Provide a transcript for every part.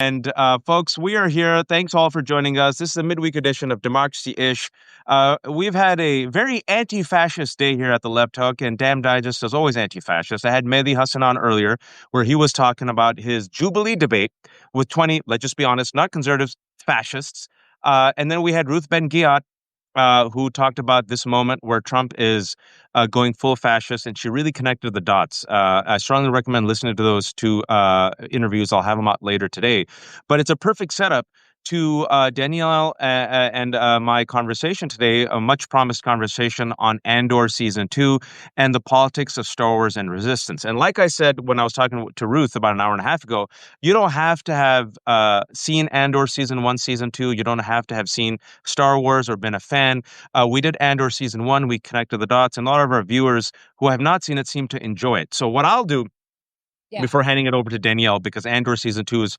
And folks, we are here. Thanks all for joining us. This is a midweek edition of Democracy Ish. We've had a very anti fascist day here at the Left Hook, and Damn Digest is always anti fascist. I had Mehdi Hassan on earlier, where he was talking about his Jubilee debate with 20, let's just be honest, not conservatives, fascists. And then we had Ruth Ben-Ghiat, who talked about this moment where Trump is going full fascist, and she really connected the dots. I strongly recommend listening to those two interviews. I'll have them out later today. But it's a perfect setup to Danielle and my conversation today, a much promised conversation on Andor Season 2 and the politics of Star Wars and resistance. And like I said when I was talking to Ruth about an hour and a half ago, you don't have to have seen Andor Season 1, Season 2. You don't have to have seen Star Wars or been a fan. We did Andor Season 1. We connected the dots, and a lot of our viewers who have not seen it seem to enjoy it. So what I'll do before handing it over to Danielle, because Andor Season 2 is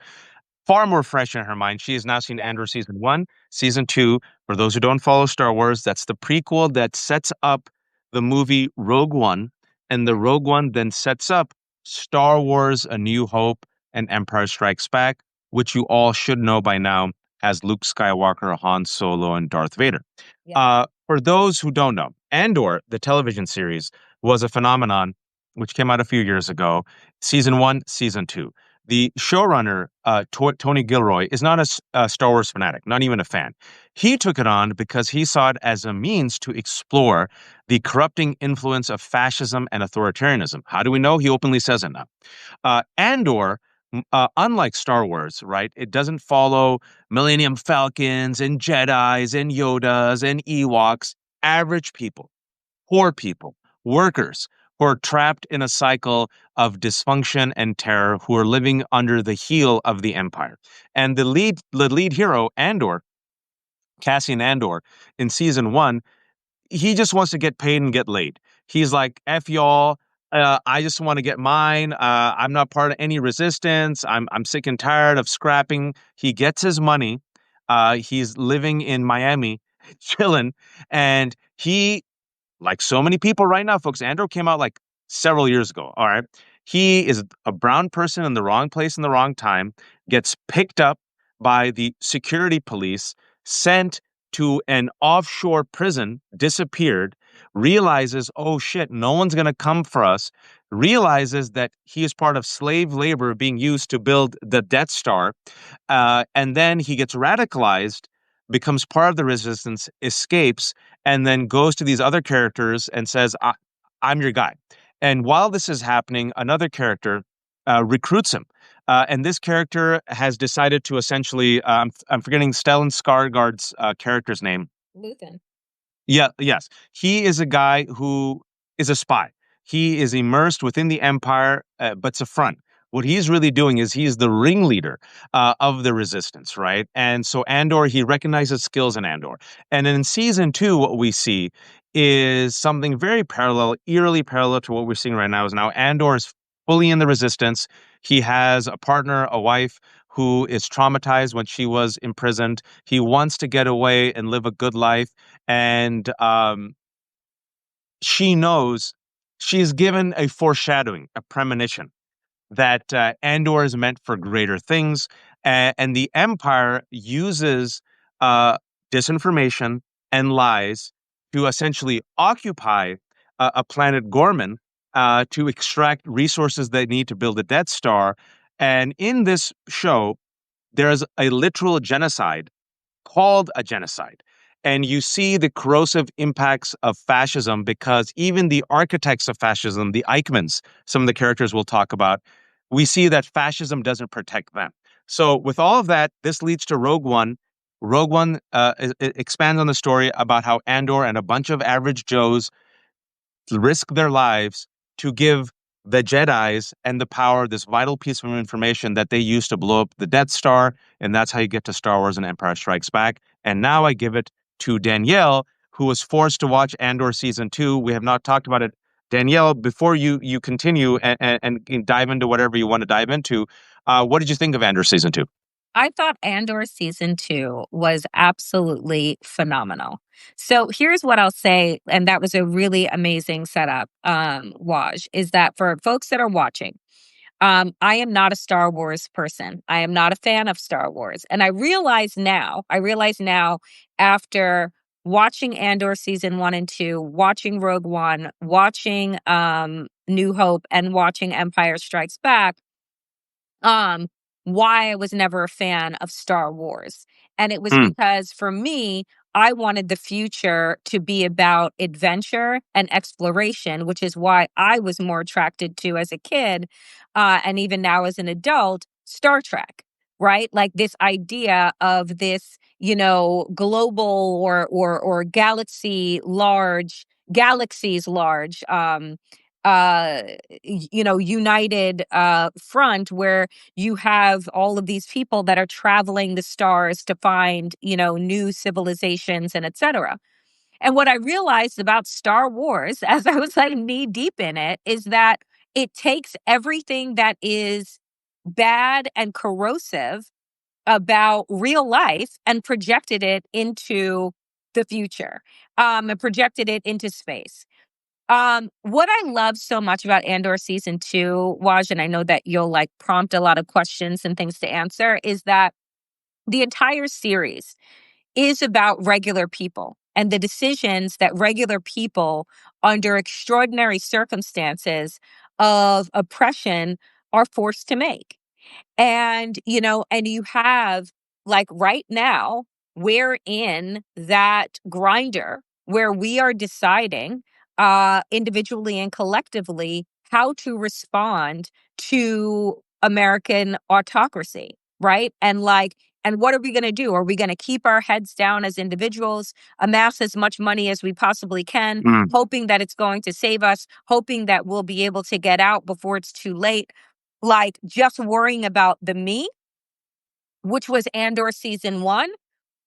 far more fresh in her mind. She has now seen Andor Season 1, Season 2. For those who don't follow Star Wars, that's the prequel that sets up the movie Rogue One, and the Rogue One then sets up Star Wars A New Hope and Empire Strikes Back, which you all should know by now as Luke Skywalker, Han Solo, and Darth Vader. For those who don't know, Andor, the television series, was a phenomenon which came out a few years ago. Season 1, Season 2. The showrunner, Tony Gilroy, is not a Star Wars fanatic, not even a fan. He took it on because he saw it as a means to explore the corrupting influence of fascism and authoritarianism. How do we know? He openly says it now. Andor, unlike Star Wars, right? It doesn't follow Millennium Falcons and Jedis and Yodas and Ewoks. Average people, poor people, workers who are trapped in a cycle of dysfunction and terror, who are living under the heel of the empire. And the lead hero, Andor, Cassian Andor, in season 1, he just wants to get paid and get laid. He's like, F y'all. I just want to get mine. I'm not part of any resistance. I'm sick and tired of scrapping. He gets his money. He's living in Miami, chilling, and he, like so many people right now, folks, Andor came out like several years ago. All right. He is a brown person in the wrong place in the wrong time, gets picked up by the security police, sent to an offshore prison, disappeared, realizes, oh shit, no one's going to come for us, realizes that he is part of slave labor being used to build the Death Star. And then he gets radicalized, becomes part of the resistance, escapes, and then goes to these other characters and says, I'm your guy. And while this is happening, another character recruits him. And this character has decided to essentially, I'm forgetting Stellan Skarsgård's character's name. Luthen. Yeah, yes. He is a guy who is a spy. He is immersed within the empire, but it's a front. What he's really doing is he's the ringleader of the resistance, right? And so Andor, he recognizes skills in Andor. And in season 2, what we see is something very parallel, eerily parallel to what we're seeing right now. Is now Andor is fully in the resistance. He has a partner, a wife who is traumatized when she was imprisoned. He wants to get away and live a good life. And she knows, she's given a foreshadowing, a premonition that Andor is meant for greater things. And the Empire uses disinformation and lies to essentially occupy a planet Ghorman to extract resources they need to build a Death Star. And in this show, there's a literal genocide called a genocide. And you see the corrosive impacts of fascism because even the architects of fascism, the Eichmanns, some of the characters we'll talk about, we see that fascism doesn't protect them. So with all of that, this leads to Rogue One. Rogue One it expands on the story about how Andor and a bunch of average Joes risk their lives to give the Jedis and the power this vital piece of information that they use to blow up the Death Star. And that's how you get to Star Wars and Empire Strikes Back. And now I give it to Danielle, who was forced to watch Andor Season 2. We have not talked about it. Danielle, before you continue and dive into whatever you want to dive into, what did you think of Andor Season 2? I thought Andor season 2 was absolutely phenomenal. So here's what I'll say, and that was a really amazing setup, Waj, is that for folks that are watching, I am not a Star Wars person. I am not a fan of Star Wars. And I realize now after watching Andor season 1 and 2, watching Rogue One, watching New Hope, and watching Empire Strikes Back, um, why I was never a fan of Star Wars. And it was Mm, because for me, I wanted the future to be about adventure and exploration, which is why I was more attracted to as a kid, and even now as an adult, Star Trek, right? Like this idea of this, global or galaxies large, united front where you have all of these people that are traveling the stars to find, new civilizations and etc. And what I realized about Star Wars as I was like knee deep in it is that it takes everything that is bad and corrosive about real life and projected it into the future, and projected it into space. What I love so much about Andor season 2, Waj, and I know that you'll like prompt a lot of questions and things to answer, is that the entire series is about regular people and the decisions that regular people under extraordinary circumstances of oppression are forced to make. And you have like right now, we're in that grinder where we are deciding individually and collectively how to respond to American autocracy, right? And what are we going to do? Are we going to keep our heads down as individuals, amass as much money as we possibly can, mm. hoping that it's going to save us, hoping that we'll be able to get out before it's too late? Like just worrying about the me, which was Andor season 1?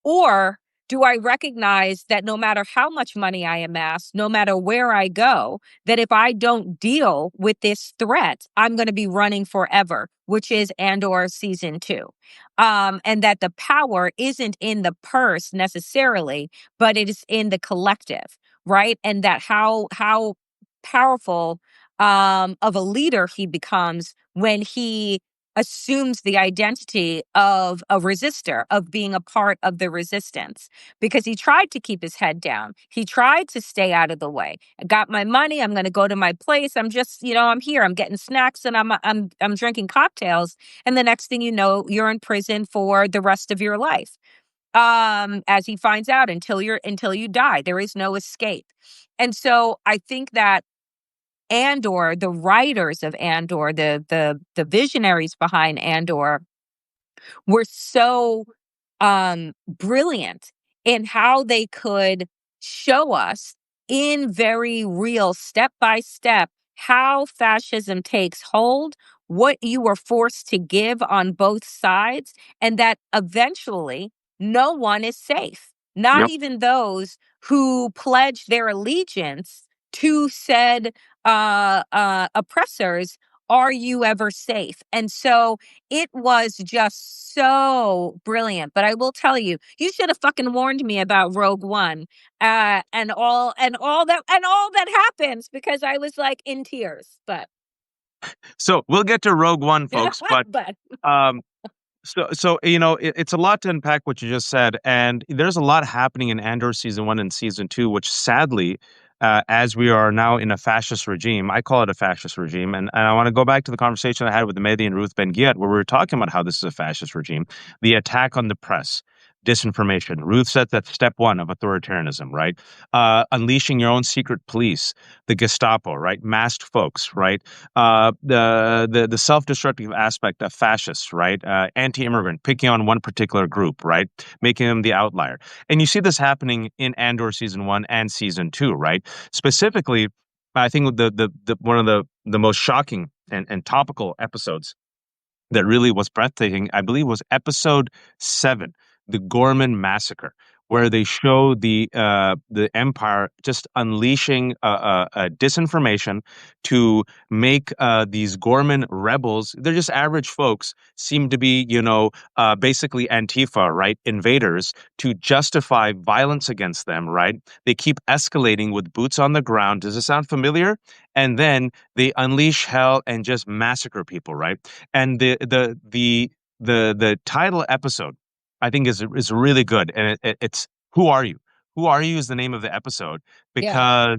Or do I recognize that no matter how much money I amass, no matter where I go, that if I don't deal with this threat, I'm going to be running forever, which is Andor season 2. And that the power isn't in the purse necessarily, but it is in the collective, right? And that how powerful of a leader he becomes when he assumes the identity of a resistor, of being a part of the resistance, because he tried to keep his head down. He tried to stay out of the way. I got my money. I'm going to go to my place. I'm just, I'm here. I'm getting snacks and I'm drinking cocktails. And the next thing you know, you're in prison for the rest of your life. As he finds out, until you die, there is no escape. And so I think that Andor, the writers of Andor, the visionaries behind Andor were so brilliant in how they could show us in very real step by step how fascism takes hold, what you were forced to give on both sides, and that eventually no one is safe, not Yep. even those who pledge their allegiance to said oppressors. Are you ever safe? And so it was just so brilliant. But I will tell you, you should have fucking warned me about Rogue One, and all that happens, because I was like in tears. But So we'll get to Rogue One, folks, but but um, so it's a lot to unpack what you just said, and there's a lot happening in Andor season 1 and season 2, which sadly, as we are now in a fascist regime, I call it a fascist regime, and I want to go back to the conversation I had with Mehdi and Ruth Ben Giat, where we were talking about how this is a fascist regime, the attack on the press. Disinformation. Ruth said that's step one of authoritarianism, right? Unleashing your own secret police, the Gestapo, right? Masked folks, right? The self-destructive aspect of fascists, right? Anti-immigrant, picking on one particular group, right? Making them the outlier. And you see this happening in Andor season 1 and season 2, right? Specifically, I think the one of the most shocking and topical episodes that really was breathtaking, I believe, was episode 7, the Ghorman massacre, where they show the empire just unleashing disinformation to make these Ghorman rebels. They're just average folks, seem to be, basically Antifa, right? Invaders, to justify violence against them, right? They keep escalating with boots on the ground. Does it sound familiar? And then they unleash hell and just massacre people, right? And the title episode, I think, is really good, and it's "Who Are You?" "Who Are You" is the name of the episode Yeah. because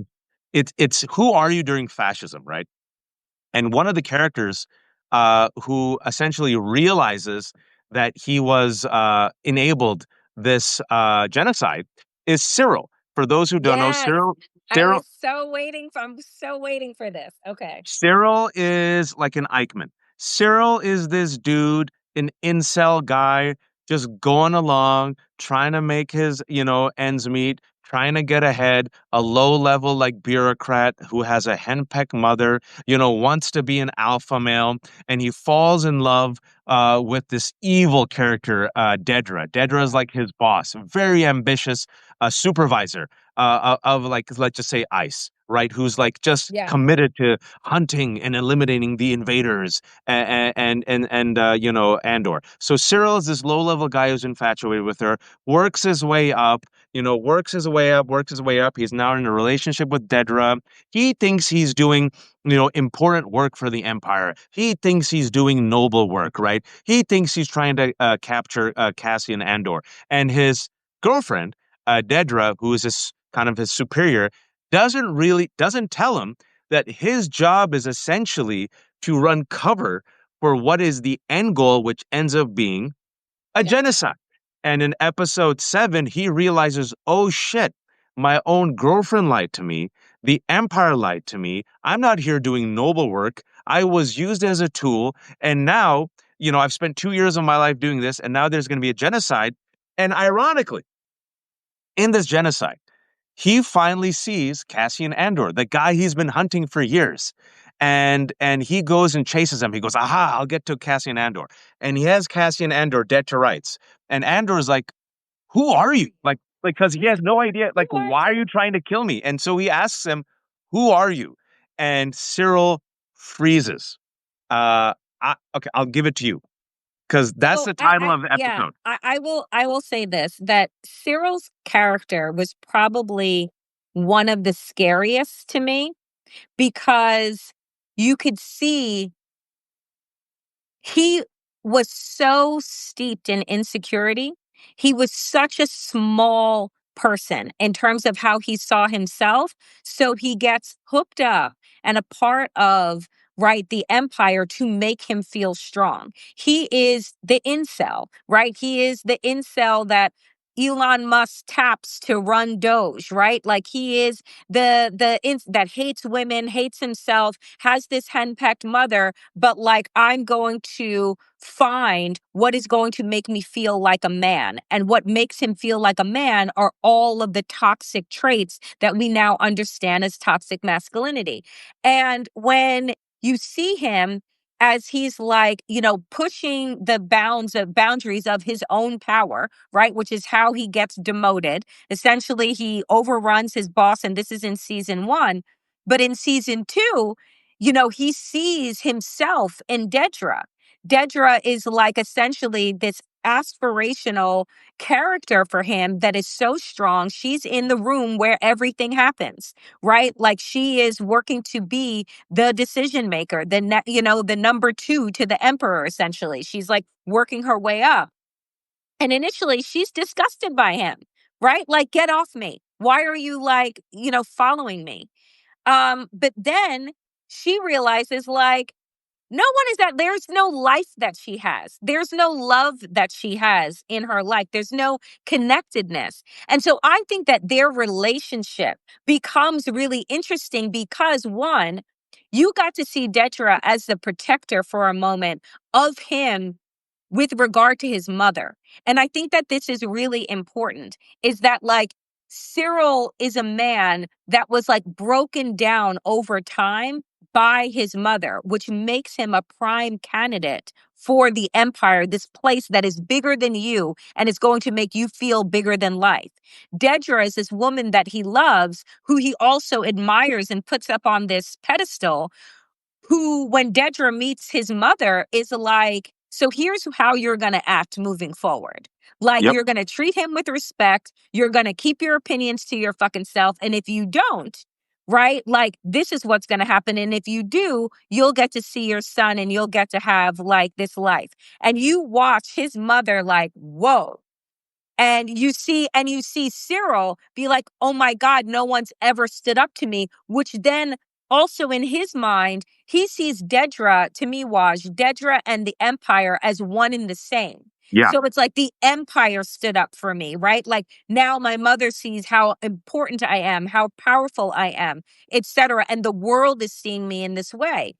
it's who are you during fascism, right? And one of the characters who essentially realizes that he was enabled this genocide is Cyril. For those who don't know, Yes. Cyril I'm so waiting for this. Okay. Cyril is like an Eichmann. Cyril is this dude, an incel guy, just going along, trying to make his, ends meet, trying to get ahead, a low level like bureaucrat who has a henpecked mother, wants to be an alpha male, and he falls in love with this evil character, Dedra. Dedra is like his boss, very ambitious supervisor of like, let's just say ICE, right? Who's like just Yeah. committed to hunting and eliminating the invaders and Andor. So Cyril is this low level guy who's infatuated with her, works his way up, works his way up. He's now in a relationship with Dedra. He thinks he's doing, important work for the Empire. He thinks he's doing noble work, right? He thinks he's trying to capture Cassian Andor. And his girlfriend, Dedra, who is his kind of his superior, doesn't tell him that his job is essentially to run cover for what is the end goal, which ends up being a Yeah. genocide. And in episode 7, he realizes, oh shit, my own girlfriend lied to me. The Empire lied to me. I'm not here doing noble work. I was used as a tool. And now, I've spent 2 years of my life doing this. And now there's going to be a genocide. And ironically, in this genocide, he finally sees Cassian Andor, the guy he's been hunting for years. And he goes and chases him. He goes, aha, I'll get to Cassian Andor. And he has Cassian Andor dead to rights. And Andor is like, who are you? Because he has no idea, like, Who are why are you? you trying to kill me? And so he asks him, who are you? And Cyril freezes. Okay, I'll give it to you because that's So the title of the yeah, episode. I will say this, that Cyril's character was probably one of the scariest to me because you could see he was so steeped in insecurity. He was such a small person in terms of how he saw himself. So he gets hooked up and a part of, right, the empire to make him feel strong. He is the incel, right? He is the incel that Elon Musk taps to run Doge, right? Like he is that hates women, hates himself, has this henpecked mother, but like I'm going to find what is going to make me feel like a man. And what makes him feel like a man are all of the toxic traits that we now understand as toxic masculinity. And when you see him as he's like, pushing the boundaries of his own power, right? Which is how he gets demoted. Essentially, he overruns his boss, and this is in season 1. But in season 2, he sees himself in Dedra. Dedra is like essentially this aspirational character for him that is so strong. She's in the room where everything happens, right? Like she is working to be the decision maker, the number 2 to the emperor, essentially. She's like working her way up. And initially she's disgusted by him, right? Like, get off me. Why are you like, following me? But then she realizes like no one is that there's no life that she has. There's no love that she has in her life. There's no connectedness. And so I think that their relationship becomes really interesting because one, you got to see Detra as the protector for a moment of him with regard to his mother. And I think that this is really important is that like Cyril is a man that was like broken down over time by his mother, which makes him a prime candidate for the empire, this place that is bigger than you and is going to make you feel bigger than life. Dedra is this woman that he loves, who he also admires and puts up on this pedestal, who, when Dedra meets his mother, is like, so here's how you're going to act moving forward. Like, Yep. you're going to treat him with respect. You're going to keep your opinions to your fucking self. And if you don't, right, like, this is what's going to happen. And if you do, you'll get to see your son and you'll get to have like this life. And you watch his mother like, whoa. And you see Syril be like, oh my God, no one's ever stood up to me, which then also in his mind, he sees Dedra, to me, Waj, Dedra and the Empire as one and the same. Yeah. So it's like the Empire stood up for me, right? Like now my mother sees how important I am, how powerful I am, etc. And the world is seeing me in this way.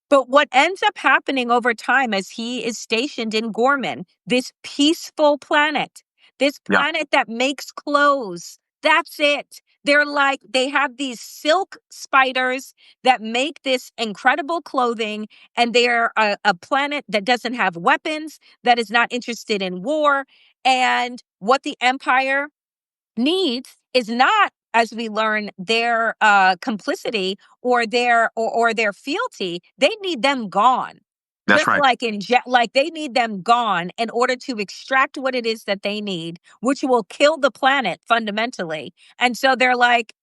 But what ends up happening over time as he is stationed in Ghorman, this peaceful planet, this Yeah. planet that makes clothes, that's it. They're like, they have these silk spiders that make this incredible clothing, and they're a planet that doesn't have weapons, that is not interested in war. And what the Empire needs is not, as we learn, their complicity or their fealty. They need them gone. That's Just right. like like they need them gone in order to extract what it is that they need, which will kill the planet fundamentally. And so they're like,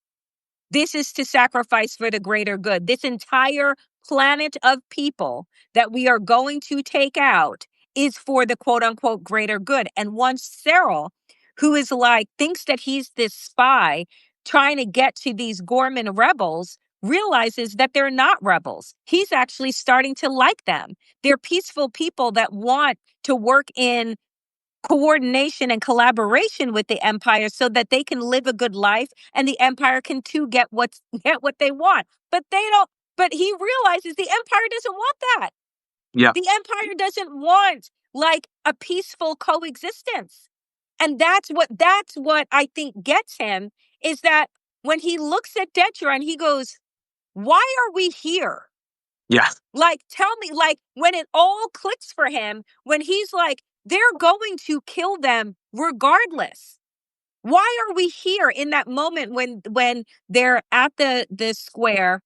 this is to sacrifice for the greater good. This entire planet of people that we are going to take out is for the quote unquote greater good. And once Syril, who is like, thinks that he's this spy trying to get to these Ghorman rebels, realizes that they're not rebels. He's actually starting to like them. They're peaceful people that want to work in coordination and collaboration with the empire so that they can live a good life and the empire can too get what they want. But they don't, but he realizes the empire doesn't want that. Yeah. The empire doesn't want like a peaceful coexistence. And that's what I think gets him, is that when he looks at Dedra and he goes, why are we here? Yeah. Like, tell me, like, when it all clicks for him, when he's like, they're going to kill them regardless. Why are we here in that moment when they're at the square,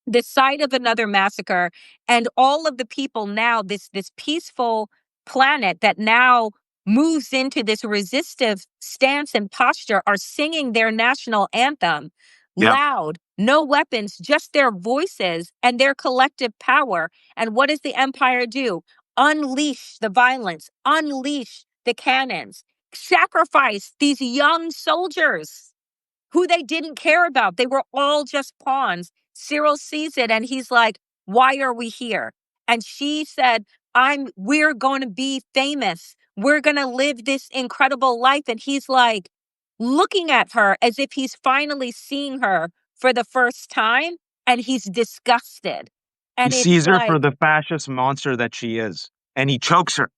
the site of another massacre, and all of the people now, this peaceful planet that now moves into this resistive stance and posture, are singing their national anthem Yeah. loud, no weapons, just their voices and their collective power. And what does the empire do? Unleash the violence, unleash the cannons, sacrifice these young soldiers who they didn't care about. They were all just pawns. Syril sees it and he's like, why are we here? And she said, we're going to be famous. We're going to live this incredible life. And he's like looking at her as if he's finally seeing her for the first time. And he's disgusted. He And it's sees her for like, the fascist monster that she is, and he chokes her.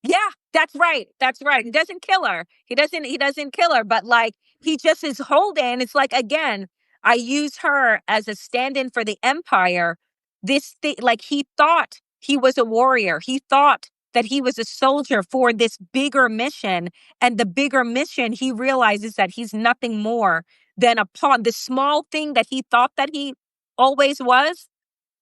yeah, that's right. That's right. He doesn't kill her. He doesn't kill her, but like he just is holding. It's like, again, I use her as a stand-in for the empire. This thing, like, he thought he was a warrior. He thought that he was a soldier for this bigger mission. And the bigger mission, he realizes that he's nothing more than a pawn. The small thing that he thought that he always was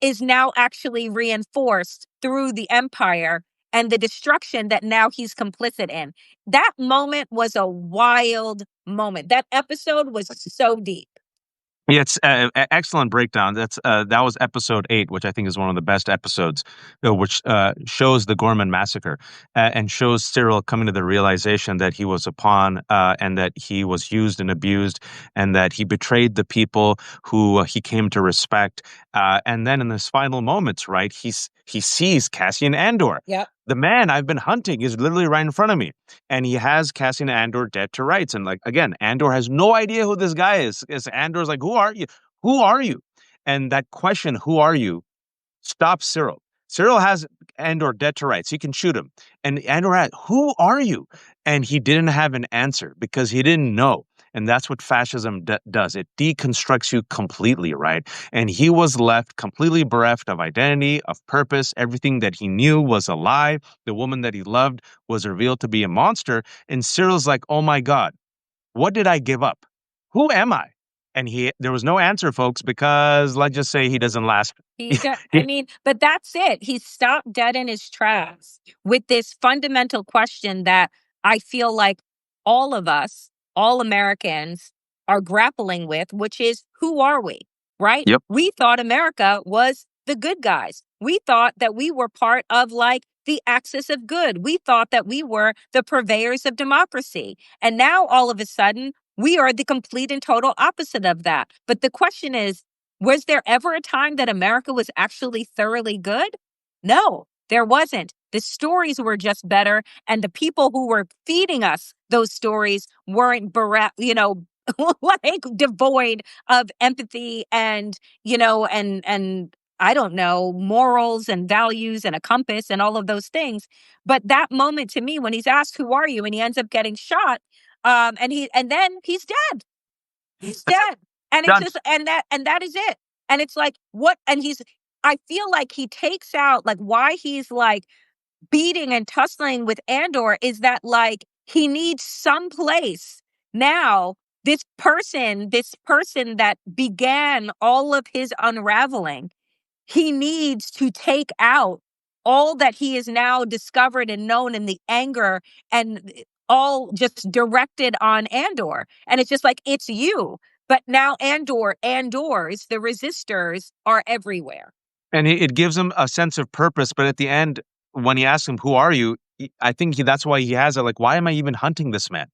is now actually reinforced through the empire and the destruction that now he's complicit in. That moment was a wild moment. That episode was so deep. Yeah, it's excellent breakdown. That was episode 8, which I think is one of the best episodes, which shows the Ghorman massacre and shows Syril coming to the realization that he was a pawn and that he was used and abused, and that he betrayed the people who he came to respect. And then in his final moments, right, he sees Cassian Andor. Yep. The man I've been hunting is literally right in front of me, and he has Cassian Andor dead to rights. And like again, Andor has no idea who this guy is. Andor's like, "Who are you? Who are you?" And that question, "Who are you?" stops Syril. Syril has Andor dead to rights. He can shoot him, and Andor had, "Who are you?" And he didn't have an answer because he didn't know. And that's what fascism does. It deconstructs you completely, right? And he was left completely bereft of identity, of purpose. Everything that he knew was a lie. The woman that he loved was revealed to be a monster. And Cyril's like, oh my God, what did I give up? Who am I? And there was no answer, folks, because let's just say he doesn't last. I mean, but that's it. He stopped dead in his tracks with this fundamental question that I feel like all of us, all Americans, are grappling with, which is who are we? Right? Yep. We thought America was the good guys. We thought that we were part of like the axis of good. We thought that we were the purveyors of democracy. And now all of a sudden, we are the complete and total opposite of that. But the question is, was there ever a time that America was actually thoroughly good? No, there wasn't. The stories were just better, and the people who were feeding us those stories weren't like devoid of empathy and, and I don't know, morals and values and a compass and all of those things. But that moment to me when he's asked, "Who are you?" and he ends up getting shot, and then he's dead. He's dead. And it's Done. just and that is it. And it's like, what and he's I feel like he takes out like why he's like beating and tussling with Andor is that like he needs some place now. This person that began all of his unraveling, he needs to take out all that he has now discovered and known in the anger and all just directed on Andor. And it's just like, it's you. But now Andors, the resistors are everywhere. And it gives him a sense of purpose. But at the end, when he asks him, "Who are you?" I think that's why he has it. Like, why am I even hunting this man?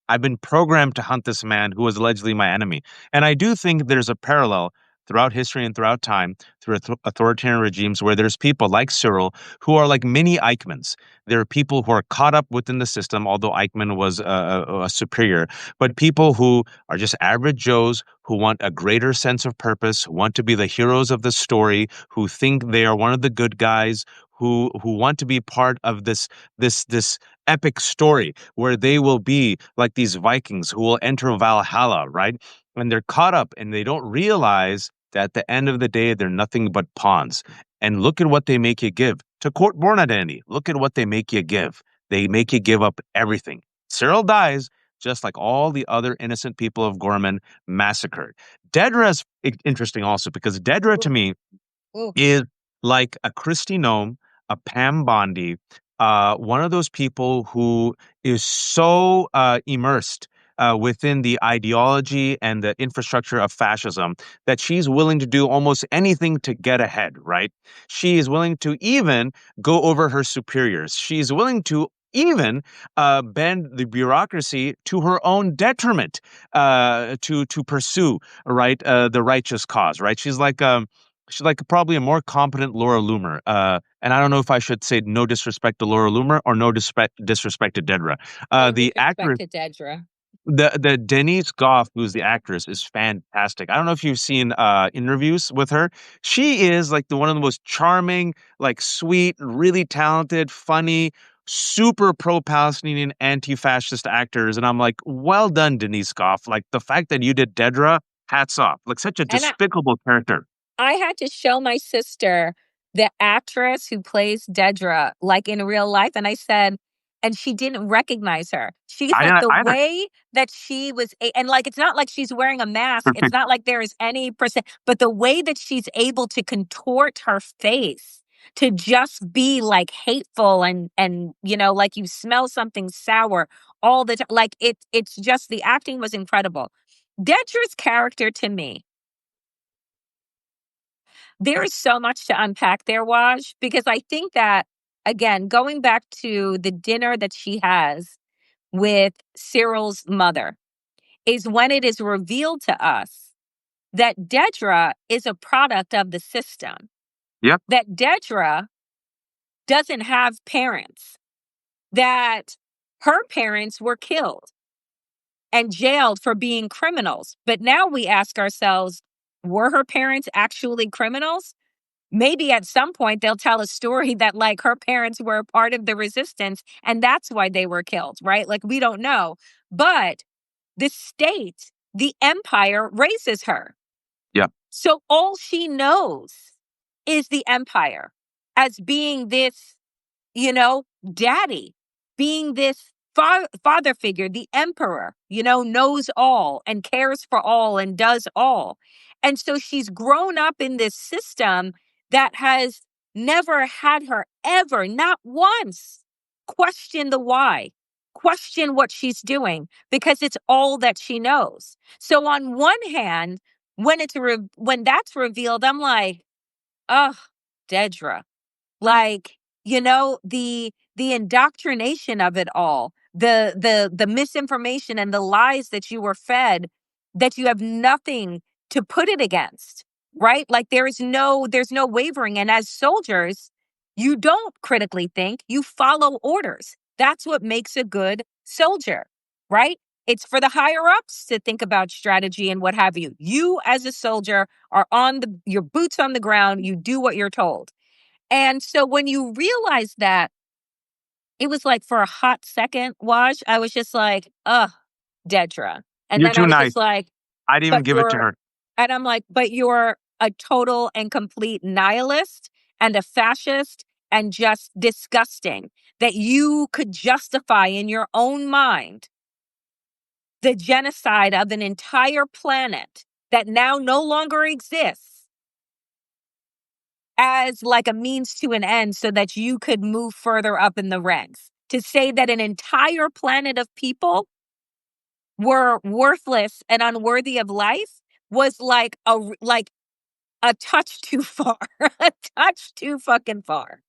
I've been programmed to hunt this man who was allegedly my enemy. And I do think there's a parallel throughout history and throughout time through authoritarian regimes where there's people like Cyril who are like mini Eichmanns. There are people who are caught up within the system, although Eichmann was a superior, but people who are just average Joes who want a greater sense of purpose, who want to be the heroes of the story, who think they are one of the good guys, who want to be part of this epic story where they will be like these Vikings who will enter Valhalla, right? And they're caught up and they don't realize that at the end of the day, they're nothing but pawns. And look at what they make you give. To quote Born Identity, look at what they make you give. They make you give up everything. Cyril dies, just like all the other innocent people of Ghorman massacred. Dedra is interesting also because Dedra to me Ooh. is like a Christy Nome, a Pam Bondi, one of those people who is so immersed within the ideology and the infrastructure of fascism that she's willing to do almost anything to get ahead, right? She is willing to even go over her superiors. She's willing to even bend the bureaucracy to her own detriment to pursue the righteous cause, right? She's like probably a more competent Laura Loomer. And I don't know if I should say no disrespect to Laura Loomer or no disrespect to Dedra. No The disrespect actress, to Dedra. the Denise Goff, who's the actress, is fantastic. I don't know if you've seen interviews with her. She is like one of the most charming, like sweet, really talented, funny, super pro-Palestinian, anti-fascist actors. And I'm like, well done, Denise Goff. Like the fact that you did Dedra, hats off. Like such a And despicable character. I had to show my sister the actress who plays Dedra, like in real life. And I said, and she didn't recognize her. She I said didn't the either. way that she was, and like, it's not like she's wearing a mask. It's not like there is any percent, but the way that she's able to contort her face to just be like hateful and, like you smell something sour all the time. Like it's just, the acting was incredible. Dedra's character to me, there is so much to unpack there, Waj, because I think that, again, going back to the dinner that she has with Cyril's mother, is when it is revealed to us that Dedra is a product of the system, Yep. that Dedra doesn't have parents, that her parents were killed and jailed for being criminals. But now we ask ourselves, were her parents actually criminals? Maybe at some point they'll tell a story that like her parents were a part of the resistance and that's why they were killed, right? Like we don't know. But the state, the empire raises her. Yeah. So all she knows is the empire as being this, daddy, being this father figure, the emperor, knows all and cares for all and does all. And so she's grown up in this system that has never had her ever, not once, question the why, question what she's doing, because it's all that she knows. So on one hand, when that's revealed, I'm like, oh, Dedra. Like, the indoctrination of it all, the misinformation and the lies that you were fed, that you have nothing to put it against, right? Like there's no wavering. And as soldiers, you don't critically think, you follow orders. That's what makes a good soldier, right? It's for the higher ups to think about strategy and what have you. You as a soldier are your boots on the ground, you do what you're told. And so when you realize that, it was like for a hot second, Waj, I was just like, ugh, Dedra. And You're then I too was nice. just like, I'd even but give it to her. and I'm like, but you're a total and complete nihilist and a fascist and just disgusting that you could justify in your own mind the genocide of an entire planet that now no longer exists as like a means to an end so that you could move further up in the ranks. To say that an entire planet of people were worthless and unworthy of life was like a touch too far. A touch too fucking far.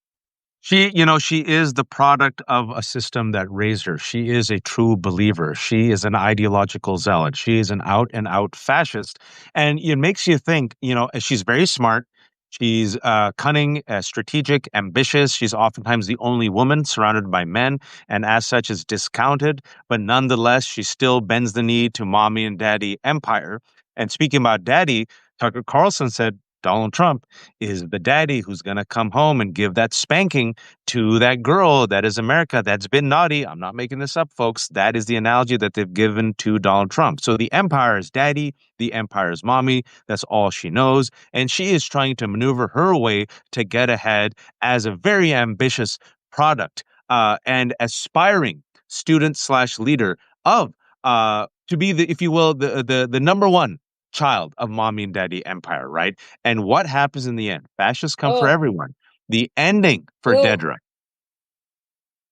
She is the product of a system that raised her. She is a true believer. She is an ideological zealot. She is an out and out fascist. And it makes you think, she's very smart. She's cunning, strategic, ambitious. She's oftentimes the only woman surrounded by men, and as such is discounted. But nonetheless, she still bends the knee to mommy and daddy empire. And speaking about daddy, Tucker Carlson said Donald Trump is the daddy who's going to come home and give that spanking to that girl that is America that's been naughty. I'm not making this up, folks. That is the analogy that they've given to Donald Trump. So the empire is daddy, the empire is mommy. That's all she knows. And she is trying to maneuver her way to get ahead as a very ambitious product and aspiring student slash leader of to be the, if you will, the number one child of mommy and daddy empire, right? And what happens in the end? Fascists come for Oh, everyone. The ending for oh, Dedra,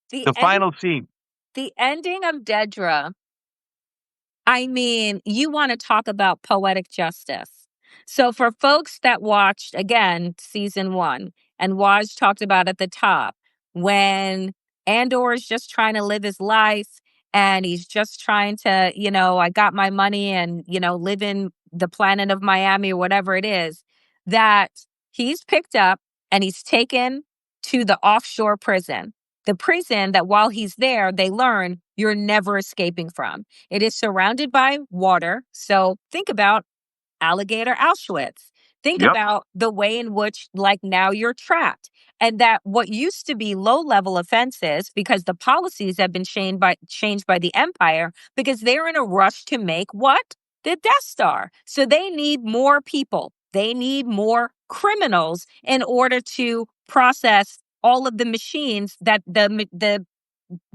the the end, final scene. the ending of Dedra. I mean, you want to talk about poetic justice. So for folks that watched, again, season 1, and Waj talked about at the top, when Andor is just trying to live his life and he's just trying to, I got my money and, live in the planet of Miami or whatever it is, that he's picked up and he's taken to the offshore prison. The prison that while he's there, they learn you're never escaping from. It is surrounded by water. So think about alligator Auschwitz. Think Yep. about the way in which, like, now you're trapped. And that what used to be low level offenses, because the policies have been changed by the empire, because they're in a rush to make what? The Death Star. So they need more people. They need more criminals in order to process all of the machines that the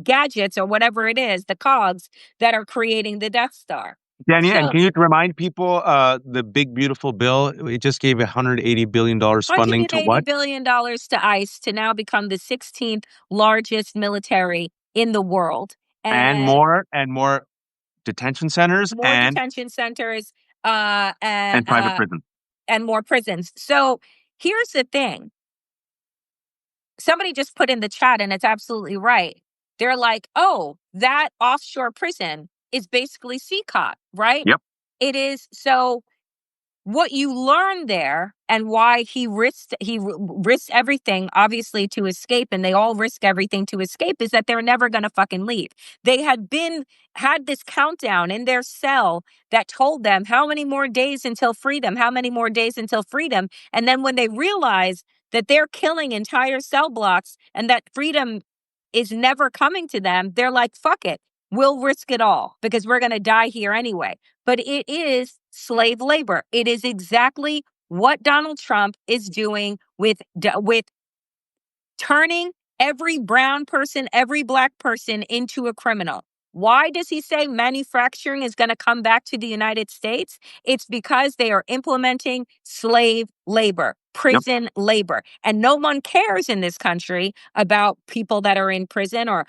gadgets or whatever it is, the cogs that are creating the Death Star. Danny, and So can you remind people the big beautiful bill? It just gave $180 billion funding to $180 what? billion to ICE to now become the 16th largest military in the world. And And more detention centers more detention centers and private prisons. and more prisons. So here's the thing. Somebody just put in the chat, and it's absolutely right. They're like, oh, that offshore prison is basically CCOT, right? Yep. It is. So what you learn there and why risked everything obviously to escape, and they all risk everything to escape, is that they're never going to fucking leave. They had this countdown in their cell that told them how many more days until freedom, how many more days until freedom. And then when they realize that they're killing entire cell blocks and that freedom is never coming to them, they're like, fuck it. we'll risk it all because we're going to die here anyway. But it is slave labor. It is exactly what Donald Trump is doing with turning every brown person, every black person into a criminal. Why does he say manufacturing is going to come back to the United States? It's because they are implementing slave labor, prison labor. And no one cares in this country about people that are in prison or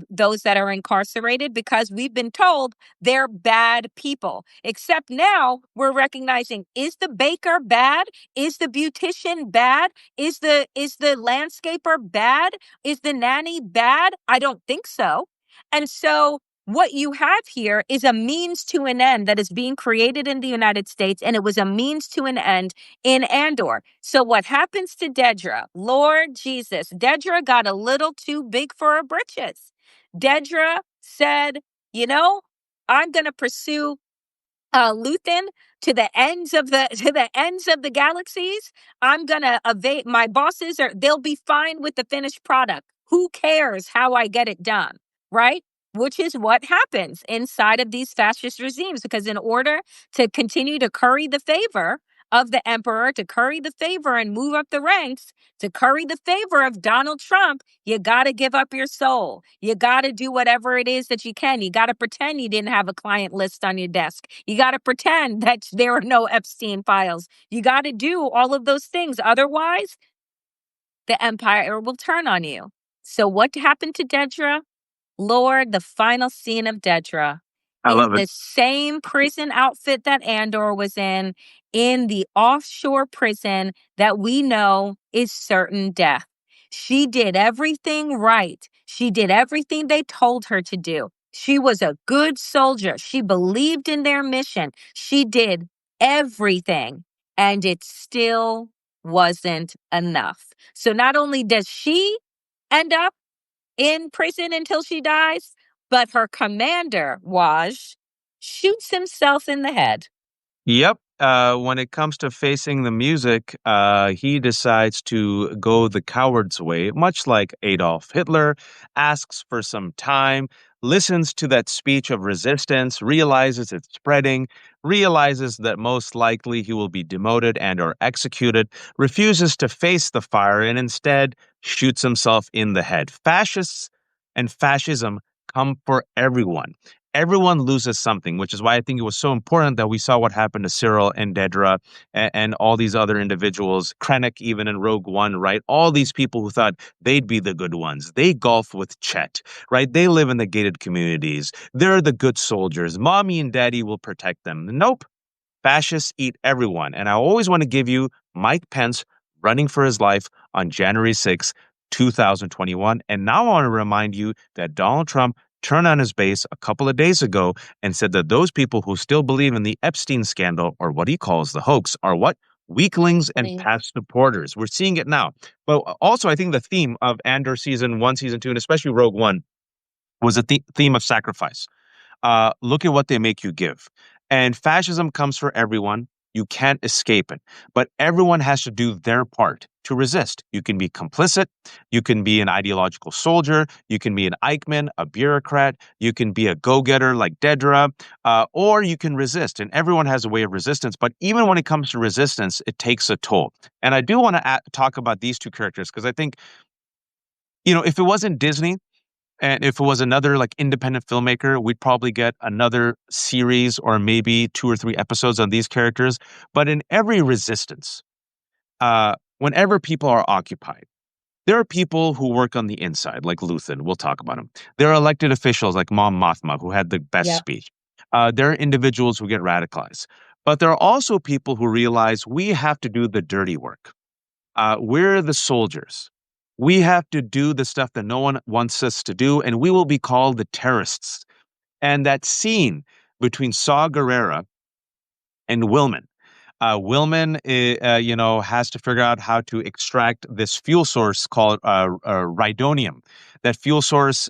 those that are incarcerated because we've been told they're bad people. Except now we're recognizing, is the baker bad? Is the beautician bad? Is the landscaper bad? Is the nanny bad? I don't think so. And so what you have here is a means to an end that is being created in the United States, and it was a means to an end in Andor. So what happens to Dedra? Lord Jesus, Dedra got a little too big for her britches. Dedra said, I'm going to pursue Luthen to the ends of the galaxies. I'm gonna evade. My bosses they'll be fine with the finished product. Who cares how I get it done, right? Which is what happens inside of these fascist regimes, because in order to continue to curry the favor of the emperor, to curry the favor and move up the ranks, to curry the favor of Donald Trump, you got to give up your soul. You got to do whatever it is that you can. You got to pretend you didn't have a client list on your desk. You got to pretend that there are no Epstein files. You got to do all of those things. Otherwise, the empire will turn on you. So what happened to Dedra? Lord, the final scene of Dedra I in love it. the same prison outfit that Andor was in the offshore prison that we know is certain death. She did everything right. She did everything they told her to do. She was a good soldier. She believed in their mission. She did everything, and it still wasn't enough. So not only does she end up in prison until she dies, but her commander, Waj, shoots himself in the head. Yep. When it comes to facing the music, he decides to go the coward's way, much like Adolf Hitler, asks for some time, listens to that speech of resistance, realizes it's spreading, realizes that most likely he will be demoted and or executed, refuses to face the fire, and instead shoots himself in the head. Fascists and fascism come for everyone. Everyone loses something, which is why I think it was so important that we saw what happened to Syril and Dedra and all these other individuals, Krennic even in Rogue One, right? All these people who thought they'd be the good ones. They golf with Chet, right? They live in the gated communities. They're the good soldiers. Mommy and daddy will protect them. Nope. Fascists eat everyone. And I always want to give you Mike Pence running for his life on January 6, 2021. And now I want to remind you that Donald Trump turned on his base a couple of days ago and said that those people who still believe in the Epstein scandal, or what he calls the hoax, are what? Weaklings and past supporters. We're seeing it now. But also, I think the theme of Andor season 1, season 2, and especially Rogue One was a theme of sacrifice. Look at what they make you give. And fascism comes for everyone. You can't escape it. But everyone has to do their part to resist. You can be complicit. You can be an ideological soldier. You can be an Eichmann, a bureaucrat. You can be a go-getter like Dedra, or you can resist. And everyone has a way of resistance. But even when it comes to resistance, it takes a toll. And I do want to talk about these two characters because I think, if it wasn't Disney, and if it was another like independent filmmaker, we'd probably get another series or maybe 2 or 3 episodes on these characters. But in every resistance, whenever people are occupied, there are people who work on the inside, like Luthen. We'll talk about him. There are elected officials like Mom Mothma, who had the best speech. There are individuals who get radicalized. But there are also people who realize we have to do the dirty work. We're the soldiers. We have to do the stuff that no one wants us to do, and we will be called the terrorists. And that scene between Saw Gerrera and Willman. Willman, has to figure out how to extract this fuel source called rhydonium. That fuel source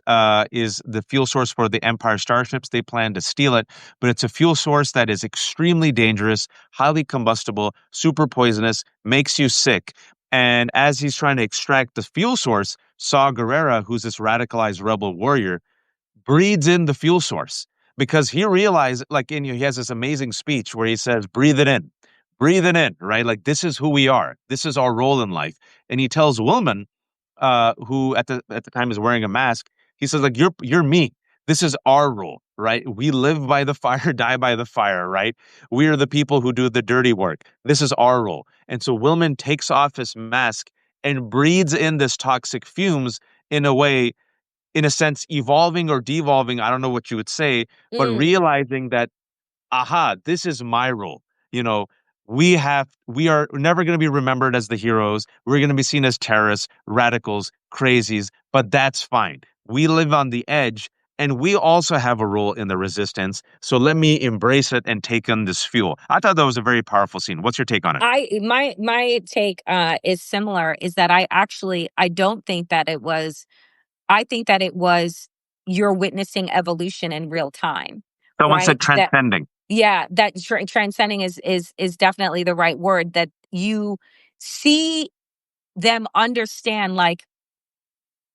is the fuel source for the Empire starships. They plan to steal it, but it's a fuel source that is extremely dangerous, highly combustible, super poisonous, makes you sick. And as he's trying to extract the fuel source, Saw Gerrera, who's this radicalized rebel warrior, breathes in the fuel source because he realized, like, he has this amazing speech where he says, breathe it in, right? Like, this is who we are. This is our role in life. And he tells Woolman, who at the time is wearing a mask, he says, like, you're me. This is our role, right? We live by the fire, die by the fire, right? We are the people who do the dirty work. This is our role. And so Willman takes off his mask and breathes in this toxic fumes in a way, in a sense, evolving or devolving. I don't know what you would say, but Mm. realizing that, aha, this is my role. You know, we are never going to be remembered as the heroes. We're going to be seen as terrorists, radicals, crazies, but that's fine. We live on the edge and we also have a role in the resistance. So let me embrace it and take on this fuel. I thought that was a very powerful scene. What's your take on it? My take is similar, is that I don't think that it was, I think that it was, you're witnessing evolution in real time, Someone right? said transcending. Yeah, that transcending is definitely the right word, that you see them understand, like,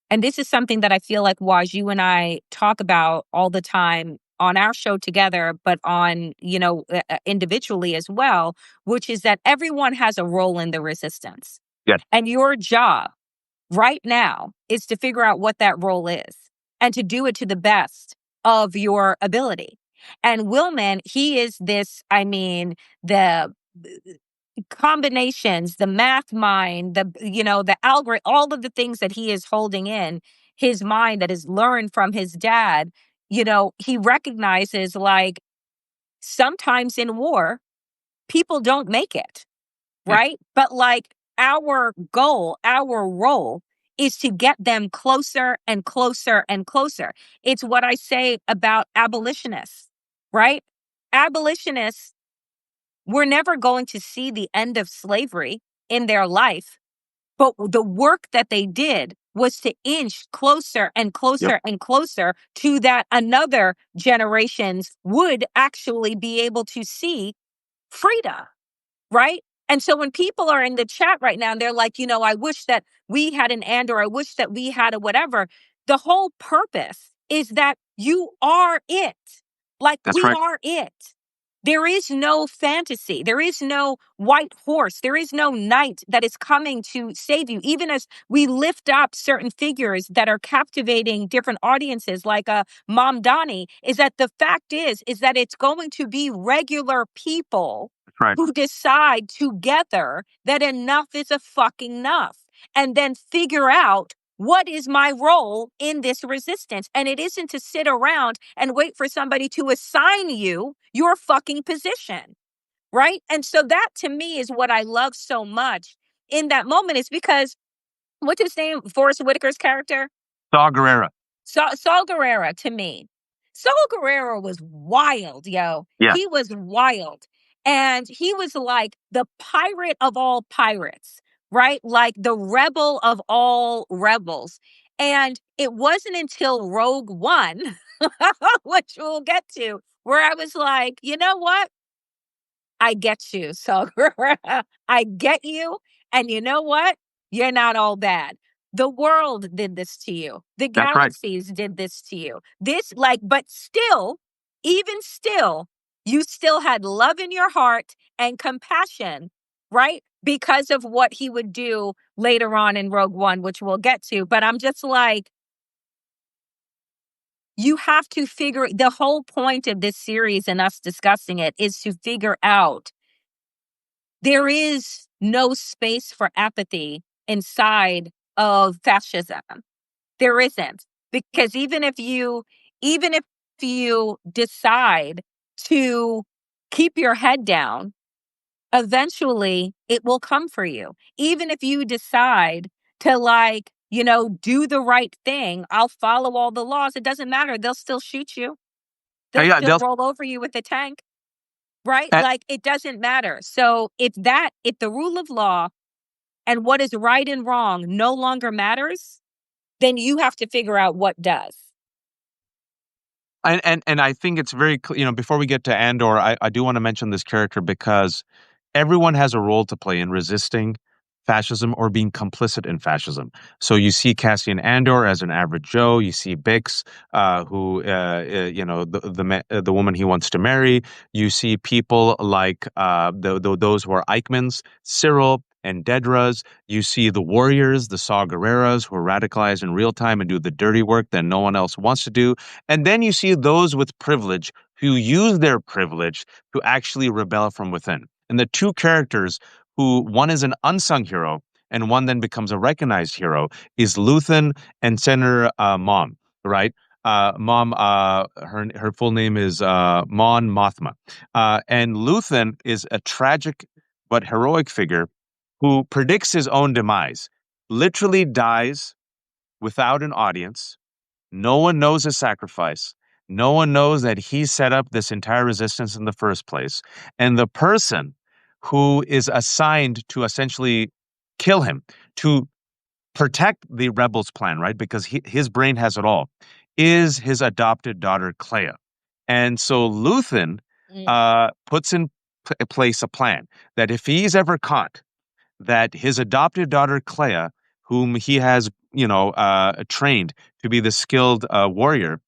and this is something that I feel like, Waj, you and I talk about all the time on our show together, but on, individually as well, which is that everyone has a role in the resistance. Yes, And your job right now is to figure out what that role is and to do it to the best of your ability. And Willman, he is this, I mean, the combinations, the math mind, the algorithm, all of the things that he is holding in his mind that is learned from his dad, he recognizes, like, sometimes in war, people don't make it, yes, right? But, like, our goal, our role is to get them closer and closer and closer. It's what I say about abolitionists, right? Abolitionists, we're never going to see the end of slavery in their life, but the work that they did was to inch closer and yep, closer and closer to that another generations would actually be able to see freedom, right? And so when people are in the chat right now and they're like, I wish that we had an Andor, I wish that we had a whatever, the whole purpose is that you are it. Like, that's we right. are it. There is no fantasy. There is no white horse. There is no knight that is coming to save you. Even as we lift up certain figures that are captivating different audiences, like Mom Donnie, is that the fact is that it's going to be regular people That's right. who decide together that enough is a fucking enough, and then figure out, what is my role in this resistance? And it isn't to sit around and wait for somebody to assign you your fucking position, right? And so that, to me, is what I love so much in that moment, is because, what's his name? Forrest Whitaker's character? Saw Gerrera. Saul Guerrero, to me. Saul Guerrero was wild, yo. Yeah. He was wild. And he was like the pirate of all pirates, right? Like the rebel of all rebels. And it wasn't until Rogue One, which we'll get to, where I was like, you know what? I get you, Saul Guerrero. I get you. And you know what? You're not all bad. The world did this to you. The That's right. galaxies did this to you. This, like, but still, even still, you still had love in your heart and compassion, right? Because of what he would do later on in Rogue One, which we'll get to. But I'm just like, you have to figure, the whole point of this series and us discussing it is to figure out, there is no space for apathy inside of fascism. There isn't. Because even if you decide to keep your head down, eventually it will come for you. Even if you decide to, like, do the right thing, I'll follow all the laws, it doesn't matter. They'll still shoot you. They'll Yeah, still they'll, roll over you with a tank. Right? and, Like, it doesn't matter. So if the rule of law and what is right and wrong no longer matters, then you have to figure out what does. and I think it's very before we get to Andor, I do want to mention this character because everyone has a role to play in resisting fascism or being complicit in fascism. So you see Cassian Andor as an average Joe. You see Bix, who the woman he wants to marry. You see people like those who are Eichmanns, Syril and Dedras. You see the warriors, the Saw Gerreras, who are radicalized in real time and do the dirty work that no one else wants to do. And then you see those with privilege who use their privilege to actually rebel from within. And the two characters who one is an unsung hero and one then becomes a recognized hero is Luthen and Senator Mom, right? Mom, her full name is Mon Mothma. And Luthen is a tragic but heroic figure who predicts his own demise, literally dies without an audience. No one knows his sacrifice. No one knows that he set up this entire resistance in the first place. And the person who is assigned to essentially kill him, to protect the rebels' plan, right? Because his brain has it all, is his adopted daughter, Clea. And so Luthen puts in place a plan that if he's ever caught, that his adopted daughter Clea, whom he has, trained to be the skilled warrior,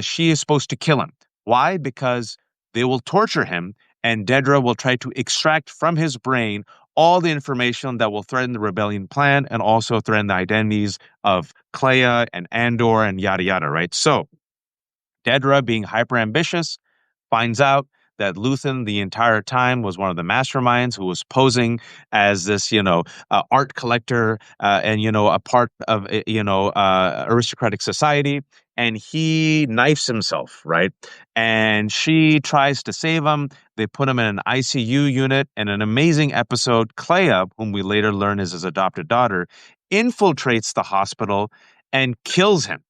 she is supposed to kill him. Why? Because they will torture him, and Dedra will try to extract from his brain all the information that will threaten the rebellion plan and also threaten the identities of Clea and Andor and yada yada. Right. So Dedra, being hyper ambitious, finds out that Luthen the entire time was one of the masterminds who was posing as this, art collector and, a part of, aristocratic society. And he knifes himself, right? And she tries to save him. They put him in an ICU unit. And an amazing episode, Clea, whom we later learn is his adopted daughter, infiltrates the hospital and kills him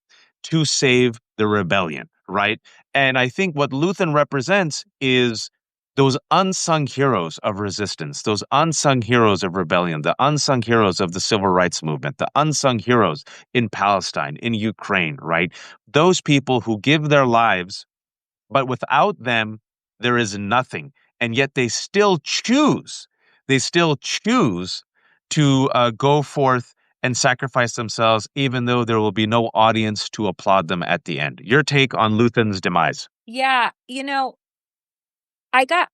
to save the rebellion, right? And I think what Luthen represents is those unsung heroes of resistance, those unsung heroes of rebellion, the unsung heroes of the civil rights movement, the unsung heroes in Palestine, in Ukraine, right? Those people who give their lives, but without them, there is nothing. And yet they still choose to go forth and sacrifice themselves, even though there will be no audience to applaud them at the end. Your take on Luthen's demise? Yeah,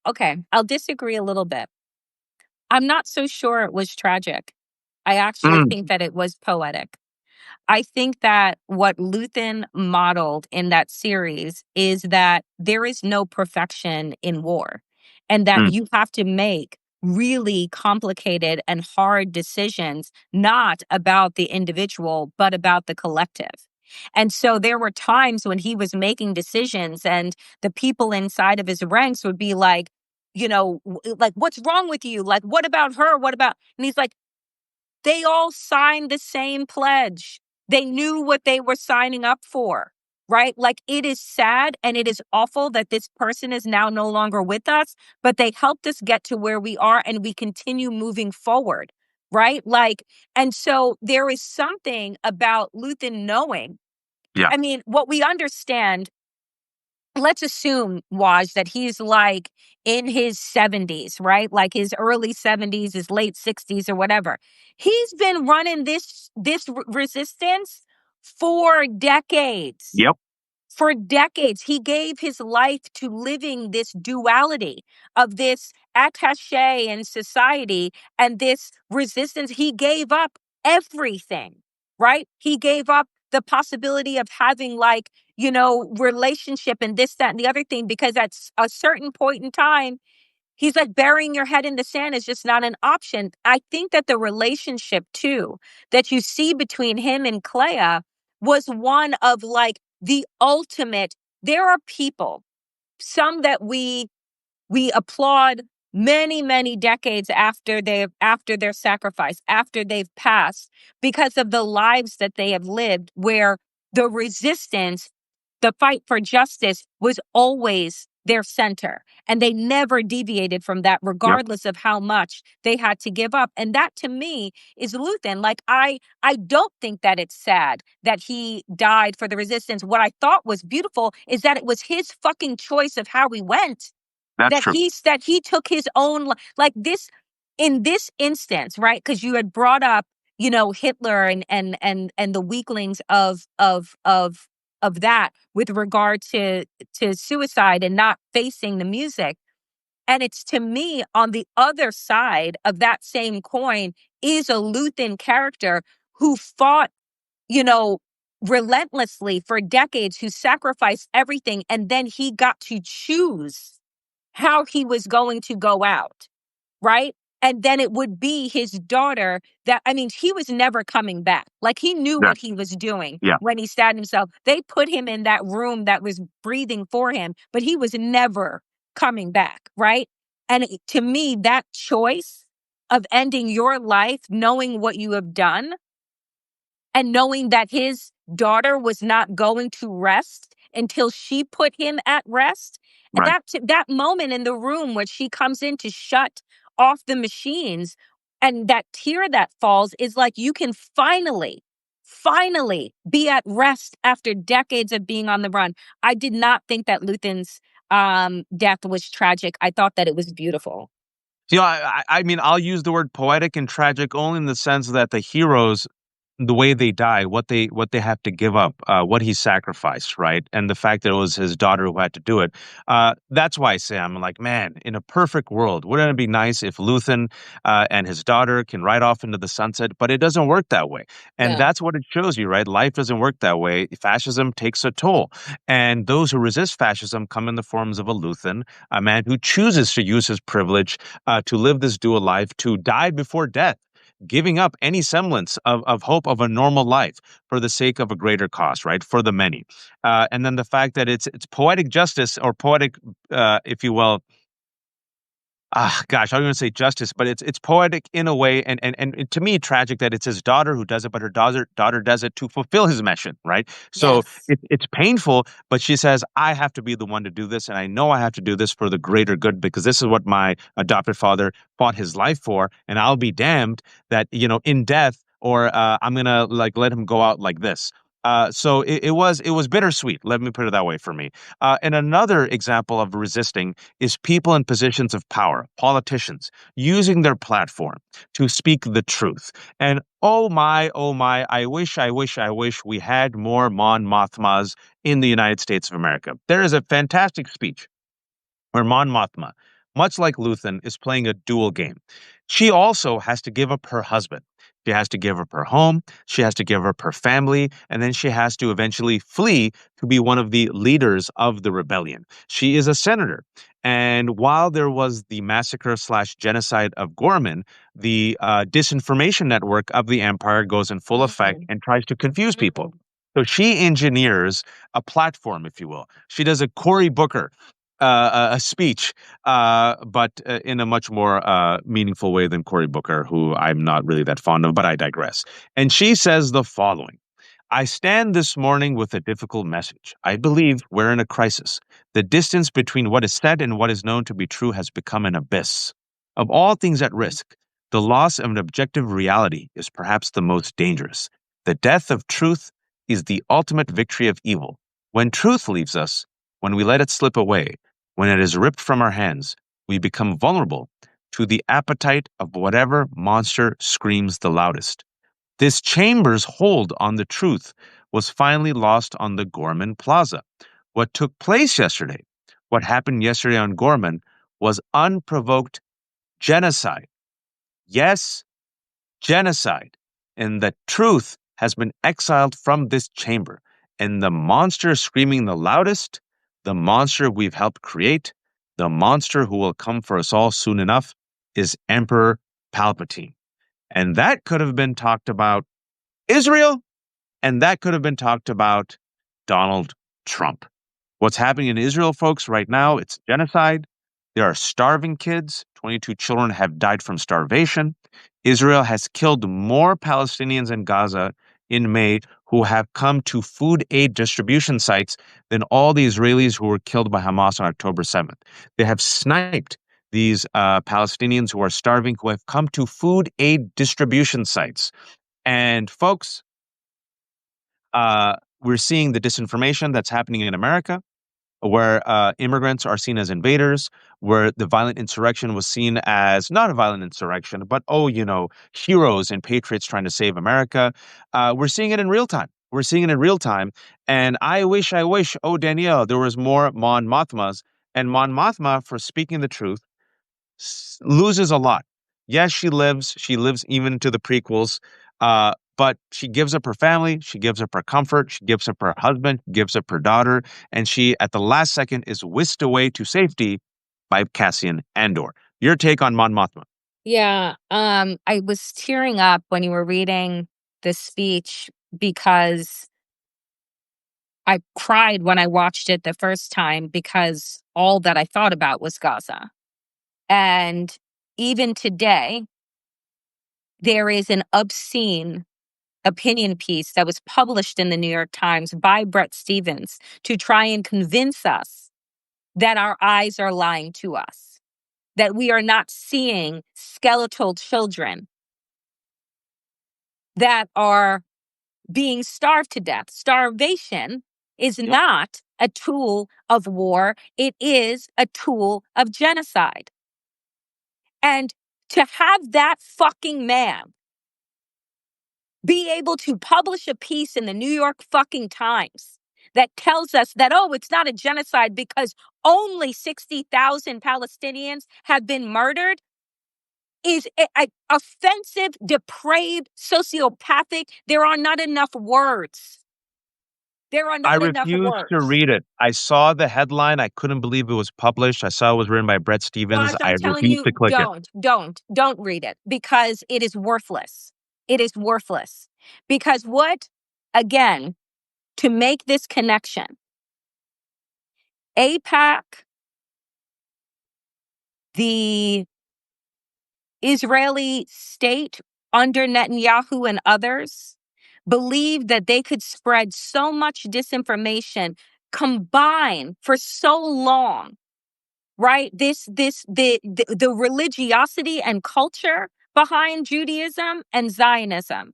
okay, I'll disagree a little bit. I'm not so sure it was tragic. I actually Mm, think that it was poetic. I think that what Luthen modeled in that series is that there is no perfection in war, and that mm, you have to make really complicated and hard decisions, not about the individual, but about the collective. And so there were times when he was making decisions, and the people inside of his ranks would be like, like, what's wrong with you? Like, what about her? What about? And he's like, they all signed the same pledge. They knew what they were signing up for, right? Like, it is sad and it is awful that this person is now no longer with us, but they helped us get to where we are and we continue moving forward, right? Like, and so there is something about Luthen knowing. yeah. I mean, what we understand, let's assume, Waj, that he's like in his 70s, right? Like his early 70s, his late 60s or whatever. He's been running this resistance for decades. Yep. For decades, he gave his life to living this duality of this attaché in society and this resistance. He gave up everything, right? He gave up the possibility of having, like, relationship and this, that, and the other thing, because at a certain point in time, he's like, burying your head in the sand is just not an option. I think that the relationship too that you see between him and Clea was one of like the ultimate. There are people, some that we applaud many, many decades after their sacrifice, after they've passed, because of the lives that they have lived, where the resistance, the fight for justice was always their center. And they never deviated from that, Yep. regardless of how much they had to give up. And that to me is Luthen. Like, I don't think that it's sad that he died for the resistance. What I thought was beautiful is that it was his fucking choice of how he went. That's That true. he took his own, like this. in this instance, right? Because you had brought up, Hitler and the weaklings of that with regard to suicide and not facing the music. And it's, to me, on the other side of that same coin is a Luthen character who fought, you know, relentlessly for decades, who sacrificed everything, and then he got to choose how he was going to go out, right? And then it would be his daughter that, I mean, he was never coming back. Like, he knew Yeah. what he was doing Yeah. when he stabbed himself. They put him in that room that was breathing for him, but he was never coming back, right? And to me, that choice of ending your life knowing what you have done and knowing that his daughter was not going to rest until she put him at rest. And Right. that moment in the room where she comes in to shut off the machines, and that tear that falls is like, you can finally be at rest after decades of being on the run. I did not think that Luthen's death was tragic. I thought that it was beautiful. I mean, I'll use the word poetic and tragic only in the sense that the heroes, the way they die, what they have to give up, what he sacrificed, right? And the fact that it was his daughter who had to do it. That's why I say, I'm like, man, in a perfect world, wouldn't it be nice if Luthen and his daughter can ride off into the sunset? But it doesn't work that way. And No. that's what it shows you, right? Life doesn't work that way. Fascism takes a toll. And those who resist fascism come in the forms of a Luthen, a man who chooses to use his privilege to live this dual life, to die before death, giving up any semblance of hope of a normal life for the sake of a greater cause, right? For the many. And then the fact that it's poetic justice, or poetic, if you will, gosh, I was going to say justice, but it's poetic in a way, and to me tragic that it's his daughter who does it, but her daughter does it to fulfill his mission, right? So Yes. it's painful, but she says, I have to be the one to do this, and I know I have to do this for the greater good because this is what my adopted father fought his life for, and I'll be damned that in death, or I'm gonna like let him go out like this. So it was bittersweet. Let me put it that way for me. And another example of resisting is people in positions of power, politicians, using their platform to speak the truth. And oh my, I wish we had more Mon Mothmas in the United States of America. There is a fantastic speech where Mon Mothma, much like Luthen, is playing a dual game. She also has to give up her husband. She has to give up her home. She has to give up her family. And then she has to eventually flee to be one of the leaders of the rebellion. She is a senator. And while there was the massacre slash genocide of Ghorman, the disinformation network of the Empire goes in full effect Mhm. and tries to confuse people. Mhm. So she engineers a platform, if you will. She does a Cory Booker a speech, but in a much more meaningful way than Cory Booker, who I'm not really that fond of, but I digress. And she says the following. I stand this morning with a difficult message. I believe we're in a crisis. The distance between what is said and what is known to be true has become an abyss. Of all things at risk, the loss of an objective reality is perhaps the most dangerous. The death of truth is the ultimate victory of evil. When truth leaves us, when we let it slip away, when it is ripped from our hands, we become vulnerable to the appetite of whatever monster screams the loudest. This chamber's hold on the truth was finally lost on the Gorman Plaza. What took place yesterday, what happened yesterday on Gorman, was unprovoked genocide. Yes, genocide. And the truth has been exiled from this chamber. And the monster screaming the loudest, the monster we've helped create, the monster who will come for us all soon enough, is Emperor Palpatine. And that could have been talked about Israel, and that could have been talked about Donald Trump. What's happening in Israel, folks, right now, it's genocide. There are starving kids. 22 children have died from starvation. Israel has killed more Palestinians in Gaza in May who have come to food aid distribution sites than all the Israelis who were killed by Hamas on October 7th. They have sniped these Palestinians who are starving who have come to food aid distribution sites. And folks, we're seeing the disinformation that's happening in America. where immigrants are seen as invaders, where the violent insurrection was seen as not a violent insurrection, but, oh, heroes and patriots trying to save America. We're seeing it in real time. We're seeing it in real time. And I wish, oh, Danielle, there was more Mon Mothmas. And Mon Mothma, for speaking the truth, loses a lot. Yes, she lives. She lives even to the prequels. But she gives up her family. She gives up her comfort. She gives up her husband. Gives up her daughter. And she, at the last second, is whisked away to safety by Cassian Andor. Your take on Mon Mothma? Yeah, I was tearing up when you were reading the speech because I cried when I watched it the first time because all that I thought about was Gaza. And even today, there is an obscene opinion piece that was published in the New York Times by Bret Stephens to try and convince us that our eyes are lying to us, that we are not seeing skeletal children that are being starved to death. Starvation is Yep. not a tool of war, it is a tool of genocide. And to have that fucking man be able to publish a piece in the New York fucking Times that tells us that, oh, it's not a genocide because only 60,000 Palestinians have been murdered is offensive, depraved, sociopathic. There are not enough words. There are I not enough refuse to words. read it. I saw the headline. I couldn't believe it was published. I saw it was written by Bret Stephens. Guys, I I'm telling refused you, to click it. don't read it because it is worthless. It is worthless. Because again, to make this connection, AIPAC, the Israeli state under Netanyahu and others, believed that they could spread so much disinformation, combine for so long, right? The religiosity and culture behind Judaism and Zionism,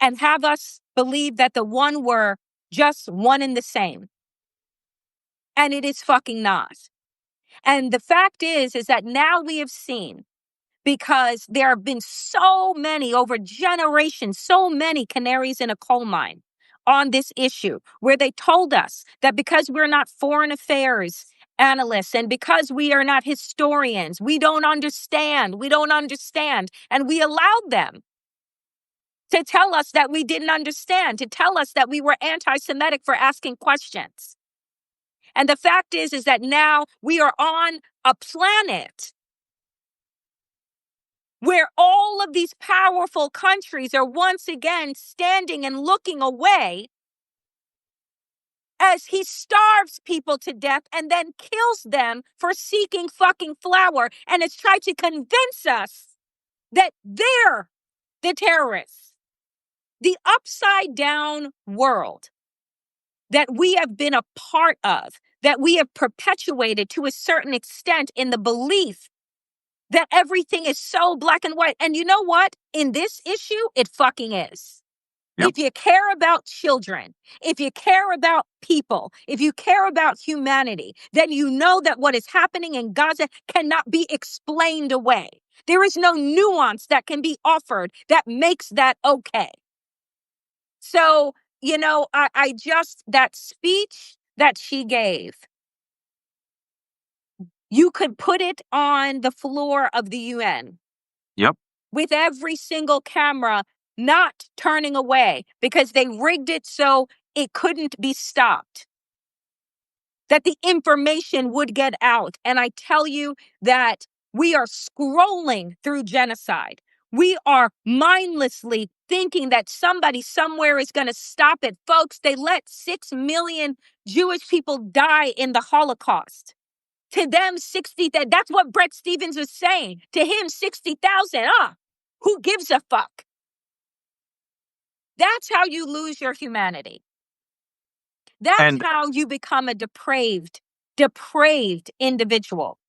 and have us believe that the one were just one and the same. And it is fucking not. And the fact is that now we have seen, because there have been so many over generations, so many canaries in a coal mine on this issue, where they told us that because we're not foreign affairs analysts and because we are not historians, we don't understand. And we allowed them to tell us that we didn't understand, to tell us that we were anti-Semitic for asking questions. And the fact is that now we are on a planet where all of these powerful countries are once again standing and looking away as he starves people to death and then kills them for seeking fucking flour, and has tried to convince us that they're the terrorists. The upside down world that we have been a part of, that we have perpetuated to a certain extent in the belief that everything is so black and white. And you know what? In this issue, it fucking is. Yep. If you care about children, if you care about people, if you care about humanity, then you know that what is happening in Gaza cannot be explained away. There is no nuance that can be offered that makes that okay. So, I just, that speech that she gave, you could put it on the floor of the UN. Yep. With every single camera not turning away because they rigged it so it couldn't be stopped, that the information would get out. And I tell you that we are scrolling through genocide. We are mindlessly thinking that somebody somewhere is going to stop it. Folks, they let 6 million Jewish people die in the Holocaust. To them, 60, that's what Bret Stephens was saying. To him, 60,000, who gives a fuck? That's how you lose your humanity. That's And how you become a depraved individual.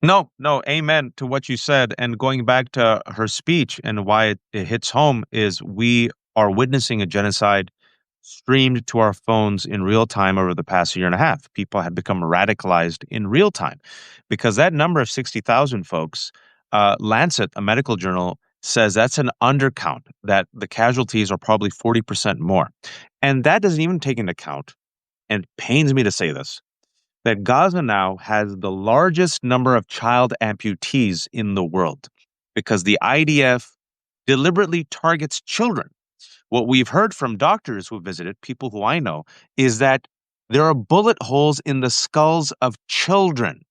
no, amen to what you said. And going back to her speech and why it hits home is we are witnessing a genocide streamed to our phones in real time over the past year and a half. People have become radicalized in real time because that number of 60,000 folks, Lancet, a medical journal, says that's an undercount, that the casualties are probably 40% more. And that doesn't even take into account, and it pains me to say this, that Gaza now has the largest number of child amputees in the world because the IDF deliberately targets children. What we've heard from doctors who visited, people who I know, is that there are bullet holes in the skulls of children.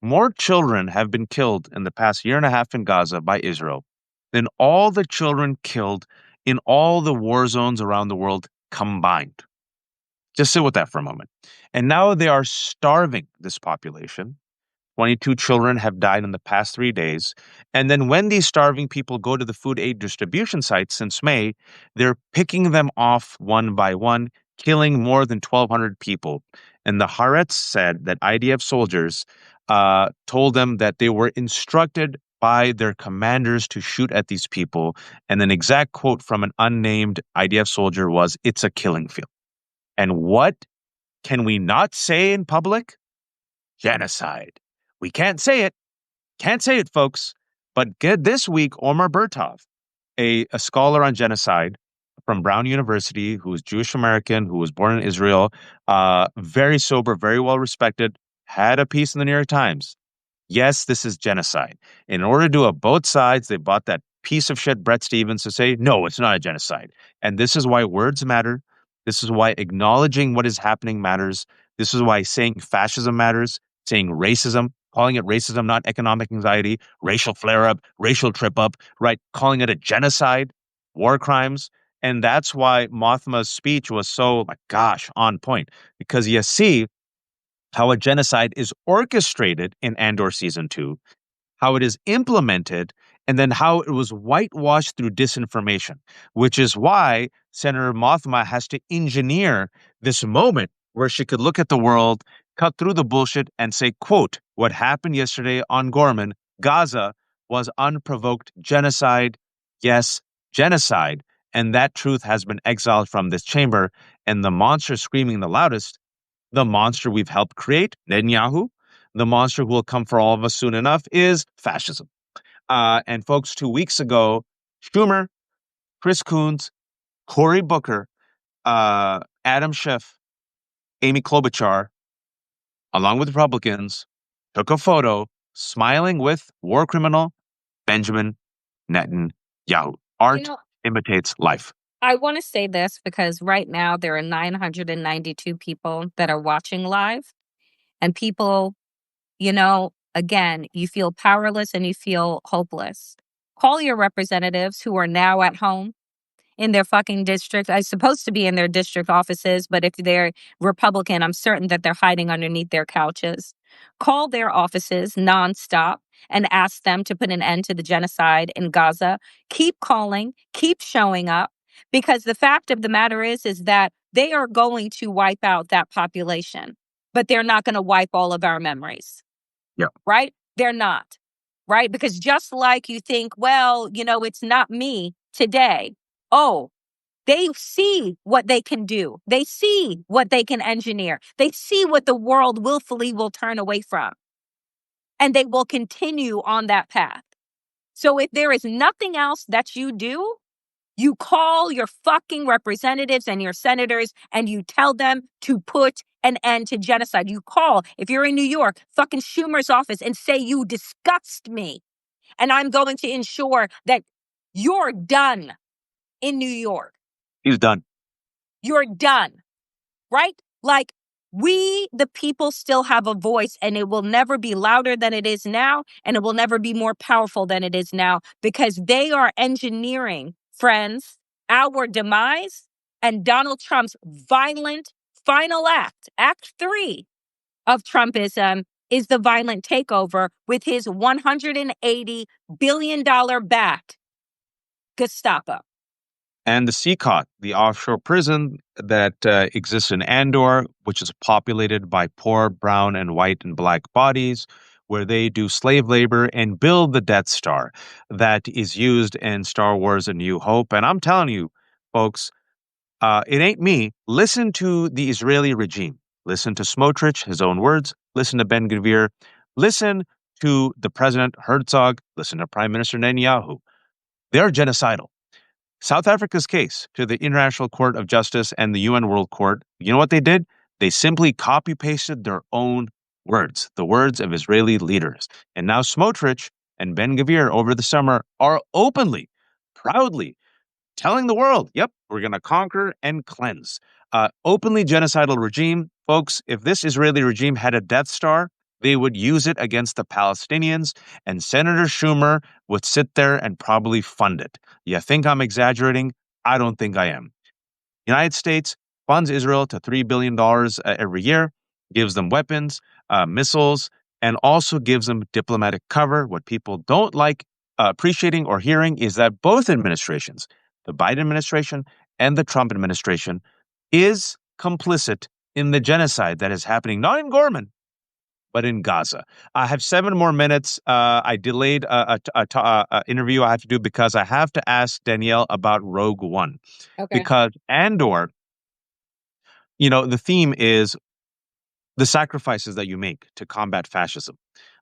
More children have been killed in the past year and a half in Gaza by Israel than all the children killed in all the war zones around the world combined. Just sit with that for a moment. And now they are starving this population. 22 children have died in the past 3 days. And then when these starving people go to the food aid distribution sites since May, they're picking them off one by one, killing more than 1,200 people. And the Haaretz said that IDF soldiers told them that they were instructed by their commanders to shoot at these people. And an exact quote from an unnamed IDF soldier was, "It's a killing field." And what can we not say in public? Genocide. We can't say it. Can't say it, folks. But get this week, Omar Bertov, a scholar on genocide from Brown University, who is Jewish American, who was born in Israel, very sober, very well respected, had a piece in the New York Times. Yes, this is genocide. In order to do it both sides, they bought that piece of shit Brett Stevens to say, no, it's not a genocide. And this is why words matter. This is why acknowledging what is happening matters. This is why saying fascism matters, saying racism, calling it racism, not economic anxiety, racial flare up, racial trip up, right? Calling it a genocide, war crimes. And that's why Mothma's speech was so, my gosh, on point. Because you see, how a genocide is orchestrated in Andor season 2, how it is implemented, and then how it was whitewashed through disinformation, which is why Senator Mothma has to engineer this moment where she could look at the world, cut through the bullshit, and say, quote, what happened yesterday on Ghorman, Gaza, was unprovoked genocide. Yes, genocide. And that truth has been exiled from this chamber. And the monster screaming the loudest, the monster we've helped create, Netanyahu, the monster who will come for all of us soon enough, is fascism. And folks, 2 weeks ago, Schumer, Chris Coons, Cory Booker, Adam Schiff, Amy Klobuchar, along with Republicans, took a photo smiling with war criminal Benjamin Netanyahu. Art imitates life. I want to say this because right now there are 992 people that are watching live, and people, again, you feel powerless and you feel hopeless. Call your representatives who are now at home in their fucking district. I'm supposed to be in their district offices, but if they're Republican, I'm certain that they're hiding underneath their couches. Call their offices nonstop and ask them to put an end to the genocide in Gaza. Keep calling, keep showing up, because the fact of the matter is that they are going to wipe out that population, but they're not going to wipe all of our memories. Yeah. Right? They're not. Right? Because just like you think, well, it's not me today. Oh, they see what they can do. They see what they can engineer. They see what the world willfully will turn away from. And they will continue on that path. So if there is nothing else that you do, you call your fucking representatives and your senators and you tell them to put an end to genocide. You call, if you're in New York, fucking Schumer's office and say, you disgust me. And I'm going to ensure that you're done in New York. He's done. You're done, right? Like, we, the people, still have a voice, and it will never be louder than it is now, and it will never be more powerful than it is now, because they are engineering, friends, our demise and Donald Trump's violent final act, Act 3 of Trumpism, is the violent takeover with his $180 billion backed Gestapo. And the CCOT, the offshore prison that exists in Andor, which is populated by poor brown and white and black bodies, where they do slave labor and build the Death Star that is used in Star Wars: A New Hope. And I'm telling you, folks, It ain't me. Listen to the Israeli regime. Listen to Smotrich, his own words. Listen to Ben Gvir. Listen to the president Herzog. Listen to Prime Minister Netanyahu. They're genocidal. South Africa's case to the International Court of Justice and the UN World Court, you know what they did? They simply copy pasted their own words, the words of Israeli leaders. And now Smotrich and Ben Gvir over the summer are openly, proudly telling the world, yep, we're going to conquer and cleanse. Openly genocidal regime. Folks, if this Israeli regime had a Death Star, they would use it against the Palestinians, and Senator Schumer would sit there and probably fund it. You think I'm exaggerating? I don't think I am. United States funds Israel to $3 billion every year, gives them weapons, missiles, and also gives them diplomatic cover. What people don't like appreciating or hearing is that both administrations, the Biden administration and the Trump administration, is complicit in the genocide that is happening not in Ghorman, but in Gaza. I have 7 more minutes. I delayed a interview I have to do because I have to ask Danielle about Rogue One. Okay. Because Andor, the theme is the sacrifices that you make to combat fascism,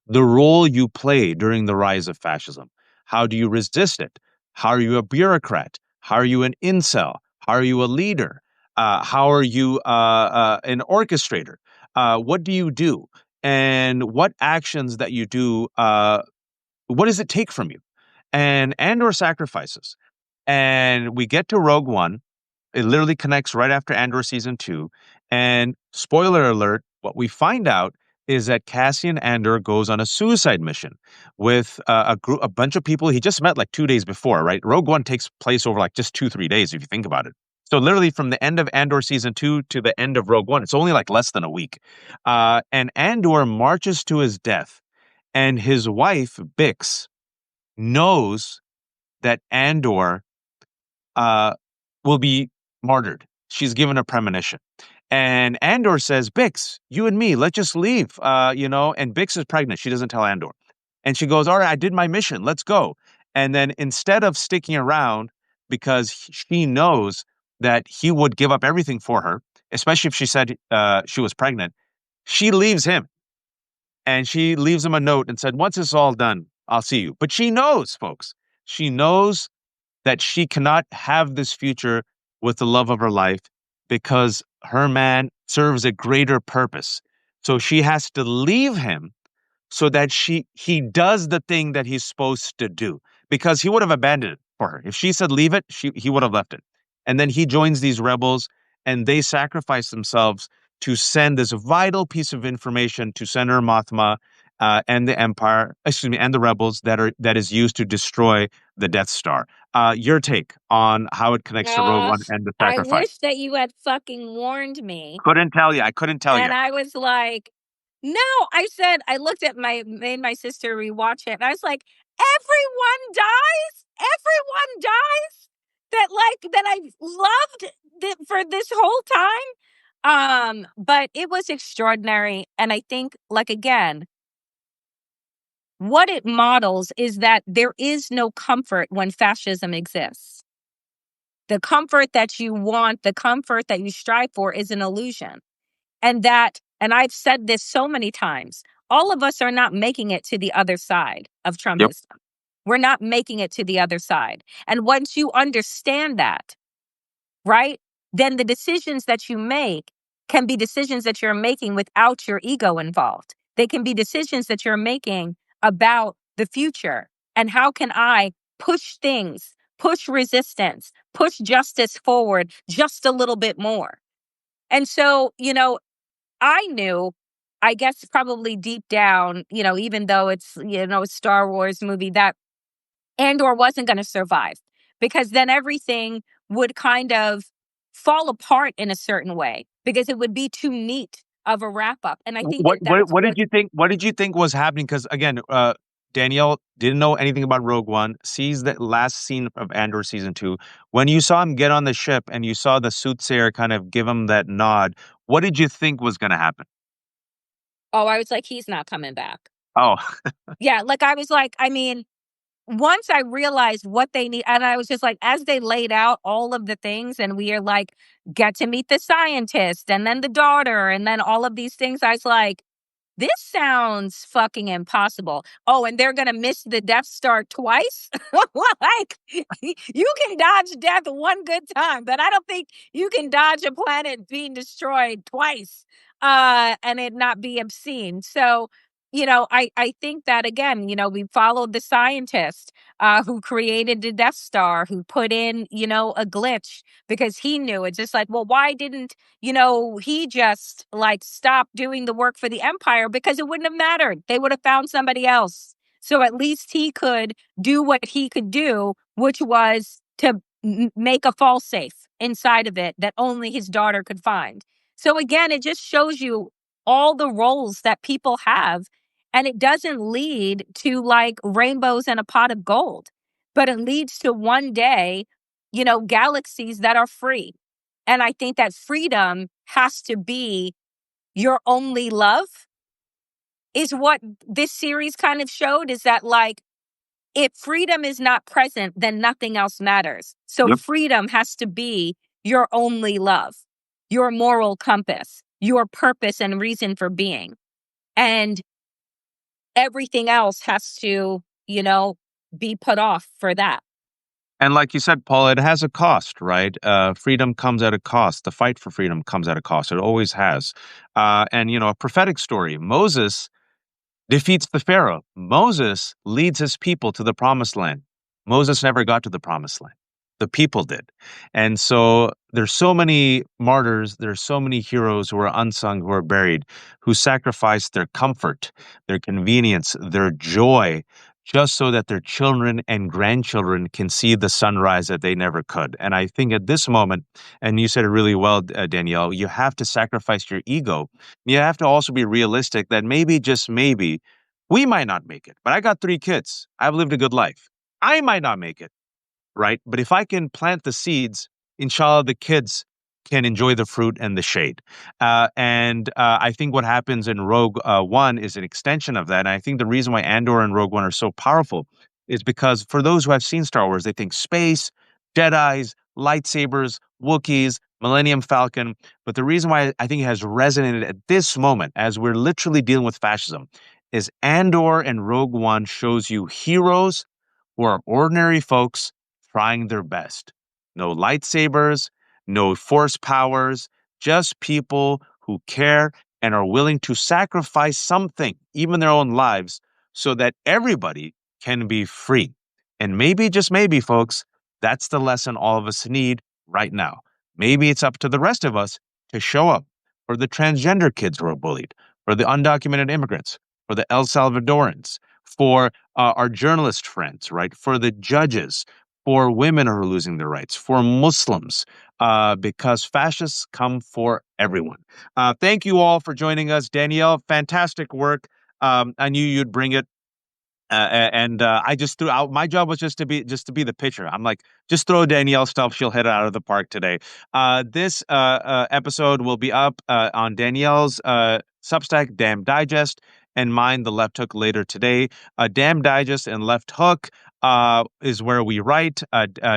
the role you play during the rise of fascism. How do you resist it? How are you a bureaucrat? How are you an incel? How are you a leader? How are you an orchestrator? What do you do? And what actions that you do, what does it take from you? And Andor sacrifices. And we get to Rogue One. It literally connects right after Andor season 2. And spoiler alert, what we find out is that Cassian Andor goes on a suicide mission with a bunch of people he just met like 2 days before, right? Rogue One takes place over like just 2-3 days if you think about it. So literally from the end of Andor season 2 to the end of Rogue One, it's only like less than a week. And Andor marches to his death, and his wife Bix knows that Andor will be martyred. She's given a premonition. And Andor says, Bix, you and me, let's just leave, and Bix is pregnant. She doesn't tell Andor. And she goes, all right, I did my mission. Let's go. And then instead of sticking around because she knows that he would give up everything for her, especially if she said she was pregnant, she leaves him. And she leaves him a note and said, once it's all done, I'll see you. But she knows, folks, she knows that she cannot have this future with the love of her life because her man serves a greater purpose. So she has to leave him so that he does the thing that he's supposed to do, because he would have abandoned it for her. If she said leave it, he would have left it. And then he joins these rebels, and they sacrifice themselves to send this vital piece of information to Senator Mothma and the Empire, excuse me, and the rebels that is used to destroy the Death Star. Your take on how it connects to Rogue Uh, One and the I sacrifice? wish that you had fucking warned me. Couldn't tell you. I couldn't tell you. And I was like, no, I said, I looked at made my sister rewatch it. And I was like, everyone dies? Everyone dies? That I've loved for this whole time? But it was extraordinary. And I think, like, again, what it models is that there is no comfort when fascism exists. The comfort that you want, the comfort that you strive for is an illusion. And I've said this so many times, all of us are not making it to the other side of Yep. Trumpism. We're not making it to the other side. And once you understand that, right, then the decisions that you make can be decisions that you're making without your ego involved. They can be decisions that you're making about the future. And how can I push things, push resistance, push justice forward just a little bit more? And so, I knew, I guess probably deep down, even though it's, a Star Wars movie, that Andor wasn't going to survive, because then everything would kind of fall apart in a certain way because it would be too neat of a wrap up. And I think What that what that's what did what, you think? What did you think was happening? Because again, Danielle didn't know anything about Rogue One. Sees the last scene of Andor season 2. When you saw him get on the ship and you saw the soothsayer kind of give him that nod, what did you think was going to happen? oh, I was like, he's not coming back. Oh, Yeah. Like, I was like, I mean, once I realized what they need, and I was just like, as they laid out all of the things, and we are like, get to meet the scientist, and then the daughter, and then all of these things, I was like, this sounds fucking impossible. Oh, and they're gonna miss the Death Star twice? Like, you can dodge death one good time, but I don't think you can dodge a planet being destroyed twice, and it not be obscene. So, I think that again, we followed the scientist who created the Death Star, who put in, a glitch because he knew it's just like, well, why didn't he just like stop doing the work for the empire? Because it wouldn't have mattered. They would have found somebody else. So at least he could do what he could do, which was to make a fall safe inside of it that only his daughter could find. So again, it just shows you all the roles that people have. And it doesn't lead to like rainbows and a pot of gold, but it leads to one day, galaxies that are free. And I think that freedom has to be your only love, is what this series kind of showed, is that like, if freedom is not present, then nothing else matters. So Yep. freedom has to be your only love, your moral compass, your purpose and reason for being. And everything else has to, be put off for that. And like you said, Paul, it has a cost, right? Freedom comes at a cost. The fight for freedom comes at a cost. It always has. And, a prophetic story. Moses defeats the Pharaoh. Moses leads his people to the promised land. Moses never got to the promised land. The people did. And so there's so many martyrs, there's so many heroes who are unsung, who are buried, who sacrificed their comfort, their convenience, their joy, just so that their children and grandchildren can see the sunrise that they never could. And I think at this moment, and you said it really well, Danielle, you have to sacrifice your ego. You have to also be realistic that maybe, just maybe, we might not make it. But I got 3 kids. I've lived a good life. I might not make it, right? But if I can plant the seeds, inshallah, the kids can enjoy the fruit and the shade. And I think what happens in Rogue One is an extension of that. And I think the reason why Andor and Rogue One are so powerful is because for those who have seen Star Wars, they think space, Jedis, lightsabers, Wookiees, Millennium Falcon. But the reason why I think it has resonated at this moment, as we're literally dealing with fascism, is Andor and Rogue One shows you heroes who are ordinary folks trying their best. No lightsabers, no force powers, just people who care and are willing to sacrifice something, even their own lives, so that everybody can be free. And maybe, just maybe, folks, that's the lesson all of us need right now. Maybe it's up to the rest of us to show up for the transgender kids who are bullied, for the undocumented immigrants, for the El Salvadorans, for our journalist friends, right? For the judges, for women who are losing their rights, for Muslims, because fascists come for everyone. Thank you all for joining us. Danielle, fantastic work. I knew you'd bring it. And I just threw out. My job was just to be the pitcher. I'm like, just throw Danielle stuff. She'll hit it out of the park today. This episode will be up on Danielle's Substack, Damn Digest, and mine, The Left Hook, later today. Damn Digest and Left Hook is where we write.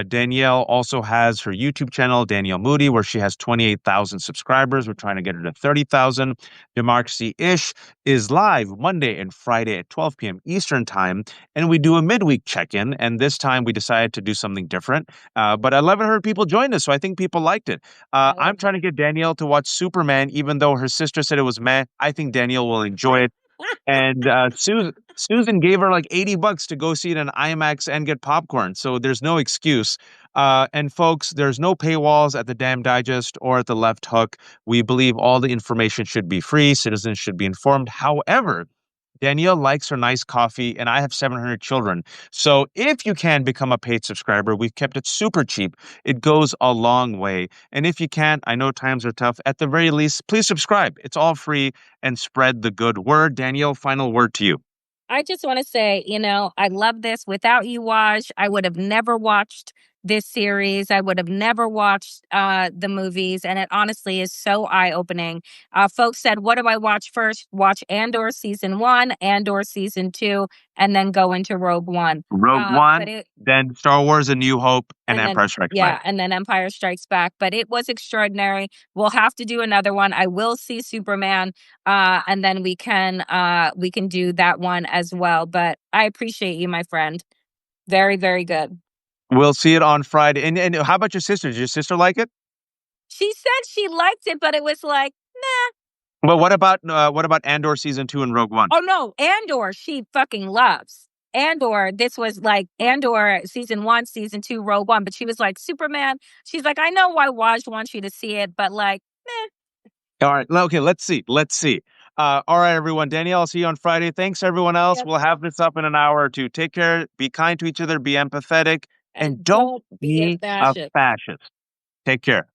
Danielle also has her YouTube channel, Danielle Moody, where she has 28,000 subscribers. We're trying to get her to 30,000. Democracy-ish is live Monday and Friday at 12 p.m. Eastern Time, and we do a midweek check-in, and this time we decided to do something different. But 1,100 people joined us, so I think people liked it. I'm trying to get Danielle to watch Superman, even though her sister said it was meh. I think Danielle will enjoy it. And Susan gave her like $80 to go see it in IMAX and get popcorn. So there's no excuse. And folks, there's no paywalls at the Damn Digest or at the Left Hook. We believe all the information should be free. Citizens should be informed. However, Danielle likes her nice coffee, and I have 700 children. So if you can become a paid subscriber, we've kept it super cheap. It goes a long way. And if you can't, I know times are tough. At the very least, please subscribe. It's all free, and spread the good word. Danielle, final word to you. I just want to say, I love this. Without you, Waj, I would have never watched this series. I would have never watched the movies, and it honestly is so eye-opening. Folks said, what do I watch first? Watch Andor season 1, Andor season 2, and then go into Rogue One. Rogue But One, it then Star Wars: A New Hope, and and then Empire Strikes Back. yeah, and then Empire Strikes Back. But it was extraordinary. We'll have to do another one. I will see Superman, and then we can do that one as well. But I appreciate you, my friend. Very, very good. We'll see it on Friday. And how about your sister? Did your sister like it? She said she liked it, but it was like, nah. Well, what about Andor season 2 and Rogue One? Oh no, Andor, she fucking loves. Andor, this was like Andor season 1, season 2, Rogue One, but she was like, Superman. She's like, I know why Waj wants you to see it, but like, All right. Okay. Let's see. Let's see. All right, everyone. Danielle, I'll see you on Friday. Thanks, everyone else. Yep. We'll have this up in an hour or two. Take care. Be kind to each other. Be empathetic. And don't be a be a fascist. fascist. Take care.